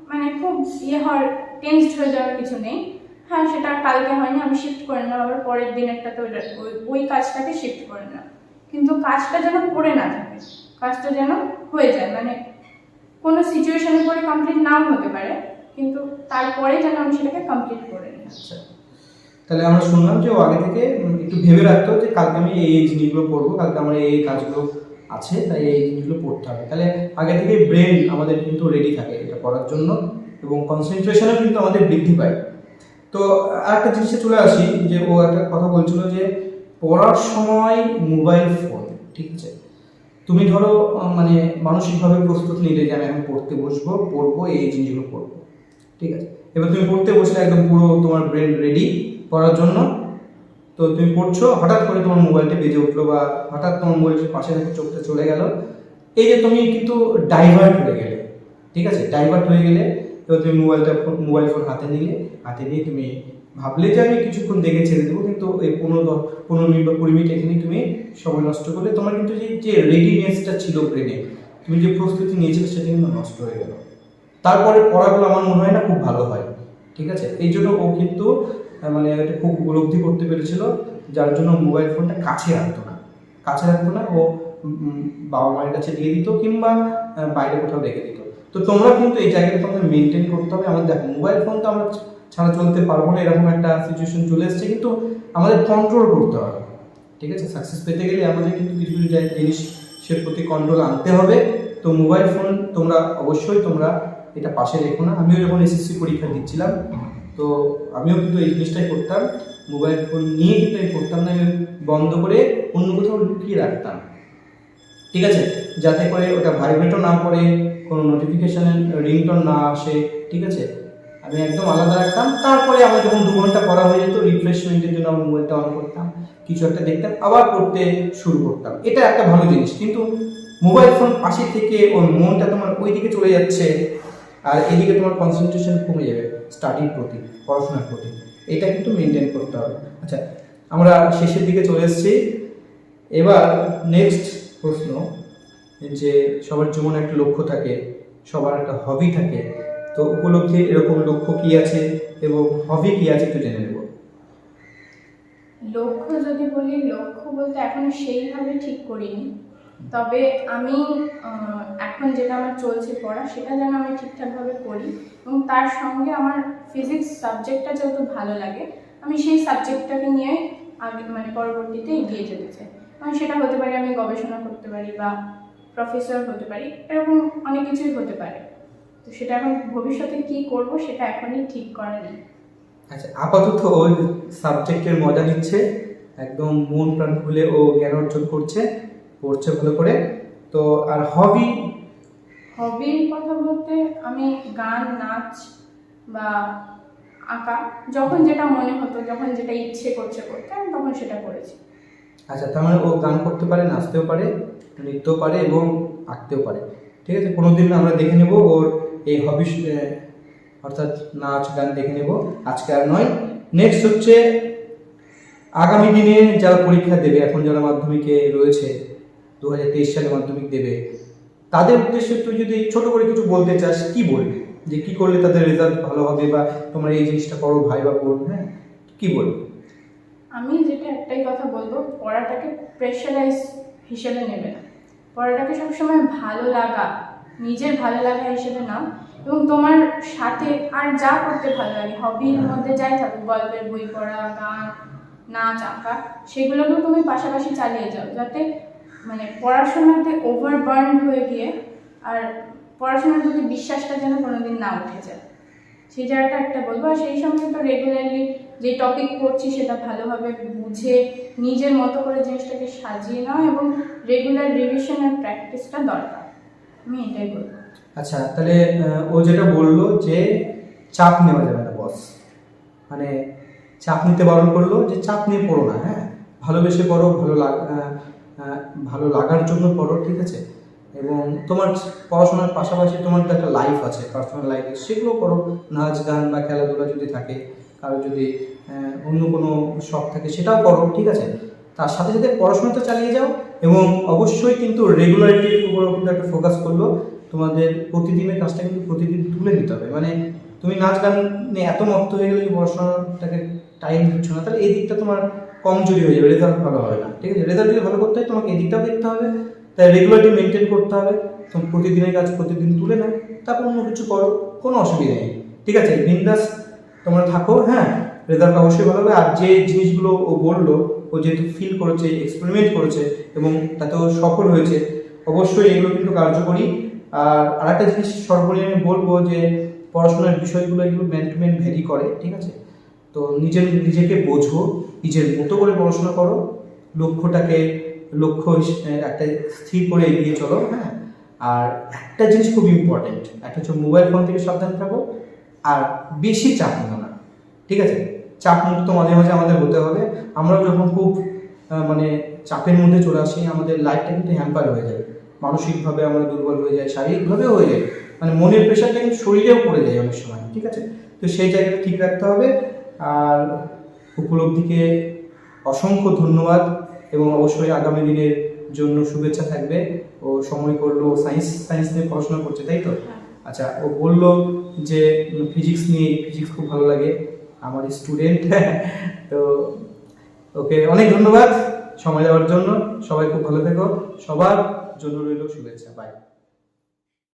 মানে খুব হওয়ার, টেনসড হয়ে যাওয়ার কিছু নেই। হ্যাঁ সেটা কালকে হয়নি, আমি শিফট করে নিলাম, আবার পরের দিন একটা তো ওই কাজটাকে শিফট করে নিলাম, কিন্তু কাজটা যেন পড়ে না থাকে, কাজটা যেন হয়ে যায়। মানে কোনো সিচুয়েশনে পরে কমপ্লিট নাও হতে পারে, কিন্তু তারপরে যেন আমি সেটাকে কমপ্লিট করে নিই। আচ্ছা, তাহলে আমরা শুনলাম যে ও আগে থেকে একটু ভেবে রাখতো যে কালকে আমি এই জিনিসগুলো পড়বো, কালকে আমার এই কাজগুলো আছে, তাই এই জিনিসগুলো পড়তে হবে। তাহলে আগে থেকে ব্রেন আমাদের কিন্তু রেডি থাকে এটা করার জন্য, এবং কনসেন্ট্রেশনও কিন্তু আমাদের বৃদ্ধি পায়। তো আরেকটা জিনিসে চলে আসি, যে ও একটা কথা বলছিল যে পড়ার সময় মোবাইল ফোন, ঠিক আছে, তুমি ধরো মানে মানসিকভাবে প্রস্তুত নিলে যে আমি এখন পড়বো এই জিনিসগুলো পড়বো, ঠিক আছে, এবার তুমি পড়তে বসলে একদম পুরো তোমার ব্রেন রেডি পড়ার জন্য। তো তুমি পড়ছো, হঠাৎ করে তোমার মোবাইলটা বেজে উঠলো বা হঠাৎ তোমার মোবাইলের পাশে থেকে চোখটা চলে গেল, এই যে তুমি কিন্তু ডাইভার্ট হয়ে গেলে। ঠিক আছে, ডাইভার্ট হয়ে গেলে এবার তুমি মোবাইল ফোন হাতে নিয়ে তুমি ভাবলে যে আমি কিছুক্ষণ দেখে ছেড়ে দেবো, কিন্তু এই 15 মিনিট বা 20 মিনিট এখানে তুমি সময় নষ্ট করলে তোমার কিন্তু যে রেডিনেসটা ছিল ব্রেনে, তুমি যে প্রস্তুতি নিয়েছিলে সেটা কিন্তু নষ্ট হয়ে গেল। তারপরে পড়াগুলো আমার মনে হয় না খুব ভালো হয়। ঠিক আছে, এই জন্য ও কিন্তু মানে এটা খুব উপলব্ধি করতে পেরেছিল, যার জন্য মোবাইল ফোনটা কাছে রাখতো না, ও বাবা মায়ের কাছে দিয়ে দিত কিংবা বাইরে কোথাও রেখে দিত। তো তোমরা কিন্তু এই জায়গাটা তোমাদের মেনটেন করতে হবে। আমাদের দেখো মোবাইল ফোন তো আমরা ছাড়া চলতে পারবো না, এরকম একটা সিচুয়েশন চলে এসছে, কিন্তু আমাদের কন্ট্রোল করতে হবে। ঠিক আছে, সাকসেস পেতে গেলে আমাদের কিন্তু কিছু কিছু জিনিসের প্রতি কন্ট্রোল আনতে হবে। তো মোবাইল ফোন অবশ্যই তোমরা এটা পাশে রেখো না। আমিও যখন এসএসসি পরীক্ষা দিচ্ছিলাম, তো আমিও কিন্তু এই জিনিসটাই করতাম, মোবাইল ফোন নিয়ে কিন্তু আমি পড়তাম না, আমি বন্ধ করে অন্য কোথাও লুকিয়ে রাখতাম। ঠিক আছে, যাতে করে ওটা ভাইব্রেটও না করে, কোনো নোটিফিকেশনের রিংটোন না আসে। ঠিক আছে, আমি একদম আলাদা রাখতাম। তারপরে আমার যখন 2 ঘন্টা পড়া হয়ে যেত, রিফ্রেশমেন্টের জন্য আমি মোবাইলটা অন করতাম, কিছু একটা দেখতাম, আবার পড়তে শুরু করতাম। এটা একটা ভালো জিনিস। কিন্তু মোবাইল ফোন পাশে থেকে ওর মনটা তোমার ওই দিকে চলে যাচ্ছে, আর এদিকে তোমার কনসেন্ট্রেশন কমে যাবে স্টাডির প্রতি, পড়াশোনার প্রতি। এটা কিন্তু মেনটেন করতে হবে। আচ্ছা, আমরা শেষের দিকে চলে এসেছি। এবার নেক্সট প্রশ্ন, যে সবার জীবনে একটা লক্ষ্য থাকে, সবার একটা হবি থাকে, তো উপলব্ধির এরকম লক্ষ্য কি আছে এবং হবি কি আছে একটু জেনে নেব। লক্ষ্য যদি বলি, লক্ষ্য বলতে এখনো সেইভাবে ঠিক করিনি, তবে আমি এখন যেটা আমার চলছে পড়া, সেটা যেন আমি ঠিকঠাকভাবে করি, এবং তার সঙ্গে আমার ফিজিক্স সাবজেক্টটা যেহেতু ভালো লাগে, আমি সেই সাবজেক্টটাকে নিয়ে আগে মানে পরবর্তীতে এগিয়ে যেতে চাই। কারণ সেটা হতে পারে আমি গবেষণা করতে পারি বা প্রফেসর হতে পারি, এরকম অনেক কিছুই হতে পারে। তো সেটা এখন ভবিষ্যতে কি করব সেটা এখনই ঠিক করা নেই। আচ্ছা, আপাতত ওই সাবজেক্টের মজা নিচ্ছে, একদম মন প্রাণ খুলে ও জ্ঞান অর্জন পড়ছে ভালো করে। তো আর হবির কথা বলতে আমি গান, নাচ বা আঁকা, যখন যেটা মনে হতো, যখন যেটা ইচ্ছে করছে করতে, আমি তখন সেটা করেছি। আচ্ছা, তার মানে ও গান করতে পারে, নাচতেও পারে, নৃত্যও পারে এবং আঁকতেও পারে। ঠিক আছে, কোনোদিন আমরা দেখে নেব ওর এই হবি, অর্থাৎ নাচ গান দেখে নেব, আজকে আর নয়। নেক্সট হচ্ছে আগামী দিনে যারা পরীক্ষা দেবে, এখন যারা মাধ্যমিকে রয়েছে, 2023 সালে মাধ্যমিক দেবে, তাদের উদ্দেশ্যে তুই যদি ছোট করে কিছু বলতে চাস, কি বলবি? যে কি করলে তাদের রেজাল্ট ভালো হবে, বা তোমরা এই জিনিসটা করো ভাই বা বোন, হ্যাঁ, কি বলবি? আমি যেটা একটাই কথা বলবো, পড়াটাকে প্রেশারাইজ হিসেবে নেবে না। পড়াটাকে সবসময় ভালো লাগা, নিজের ভালো লাগা হিসেবে নাও, এবং তোমার সাথে আর যা করতে ভালো লাগে, হবির মধ্যে যাই থাকুক, গল্পের বই পড়া, গান, নাচ, আঁকা, সেগুলোকেও তুমি পাশাপাশি চালিয়ে যাও, যাতে মানে পড়াশোনাতে ওভারবার্ন হয়ে গিয়ে আর পড়াশোনার প্রতি বিশ্বাসটা যেন কোনোদিন না উঠে যায়। সেই জায়গাটা একটা বলবো। আর সেই সঙ্গে তো রেগুলারলি যে টপিক পড়ছি সেটা ভালোভাবে বুঝে নিজের মতো করে জিনিসটাকে সাজিয়ে নাও, এবং রেগুলার রিভিশন আর প্র্যাকটিসটা দরকার। আমি এটাই বলবো। আচ্ছা, তাহলে ও যেটা বললো যে চাপ নেওয়া যাবে না বস, মানে চাপ নিতে বারণ করলো, যে চাপ নিয়ে পড়ো না, হ্যাঁ, ভালোবেসে পড়ো, ভালো লাগার জন্য পড়ো, ঠিক আছে? এবং তোমার পড়াশোনার পাশাপাশি তোমার তো একটা লাইফ আছে, পার্সোনাল লাইফ, সেগুলো করো, নাচ গান বা খেলাধুলা যদি থাকে, কারো যদি অন্য কোনো শখ থাকে সেটাও করো, ঠিক আছে? তার সাথে সাথে পড়াশোনাটা চালিয়ে যাও, এবং অবশ্যই কিন্তু রেগুলারিটির উপর কিন্তু একটা ফোকাস করলো। তোমাদের প্রতিদিনের কাজটা কিন্তু প্রতিদিন তুলে নিতে হবে, মানে তুমি নাচ গান নিয়ে এত মত্ত হয়ে গেলে যে পড়াশোনাটাকে টাইম দিচ্ছ না, তাহলে এই দিকটা তোমার কমজোরি হয়ে যাবে, রেজাল্ট ভালো হবে না, ঠিক আছে? রেজাল্ট যদি ভালো করতে হয় তোমাকে এই দিকটাও দেখতে হবে, তাই রেগুলারলি মেনটেন করতে হবে। তুমি প্রতিদিনের কাজ প্রতিদিন তুলে নাও, তারপর অন্য কিছু করো, কোনো অসুবিধা নেই, ঠিক আছে? বিন্দাস তোমরা থাকো, হ্যাঁ, রেজাল্ট অবশ্যই ভালো হবে। আর যে জিনিসগুলো ও বললো, ও যেহেতু ফিল করেছে, এক্সপেরিমেন্ট করেছে এবং তাতে ও সফল হয়েছে, অবশ্যই এগুলো কিন্তু কার্যকরী। আর আরেকটা জিনিস সর্বোপরি আমি বলবো যে পড়াশোনার বিষয়গুলো এগুলো ম্যান টু ম্যান ভ্যারি করে, ঠিক আছে? তো নিজেকে বোঝো, নিজের মতো করে পড়াশোনা করো, লক্ষ্য একটা স্থির করে এগিয়ে চলো, হ্যাঁ। আর একটা জিনিস খুব ইম্পর্টেন্ট, একটা হচ্ছে মোবাইল ফোন থেকে সাবধান থাকো, আর বেশি চাপ নিও না, ঠিক আছে? চাপ মুক্ত মাঝে মাঝে আমাদের হতে হবে। আমরা যখন খুব মানে চাপের মধ্যে চলে আসি, আমাদের লাইফটা কিন্তু হ্যাম্পার হয়ে যায়, মানসিকভাবে আমরা দুর্বল হয়ে যাই, শারীরিকভাবেও হয়ে যায়, মানে মনের প্রেশারটা কিন্তু শরীরেও পড়ে যায় অনেক সময়, ঠিক আছে? তো সেই জায়গাটা ঠিক রাখতে হবে। আর উপলব্ধিকে অসংখ্য ধন্যবাদ, এবং অবশ্যই আগামী দিনের জন্য শুভেচ্ছা থাকবে। ও সময় করলো, সায়েন্স নিয়ে পড়াশোনা করছে, তাই তো? আচ্ছা, ও বললো যে ফিজিক্স খুব ভালো লাগে, আমার স্টুডেন্ট। তো ওকে অনেক ধন্যবাদ সময় দেওয়ার জন্য। সবাই খুব ভালো থেকো, সবার জন্য রইল শুভেচ্ছা, বাই।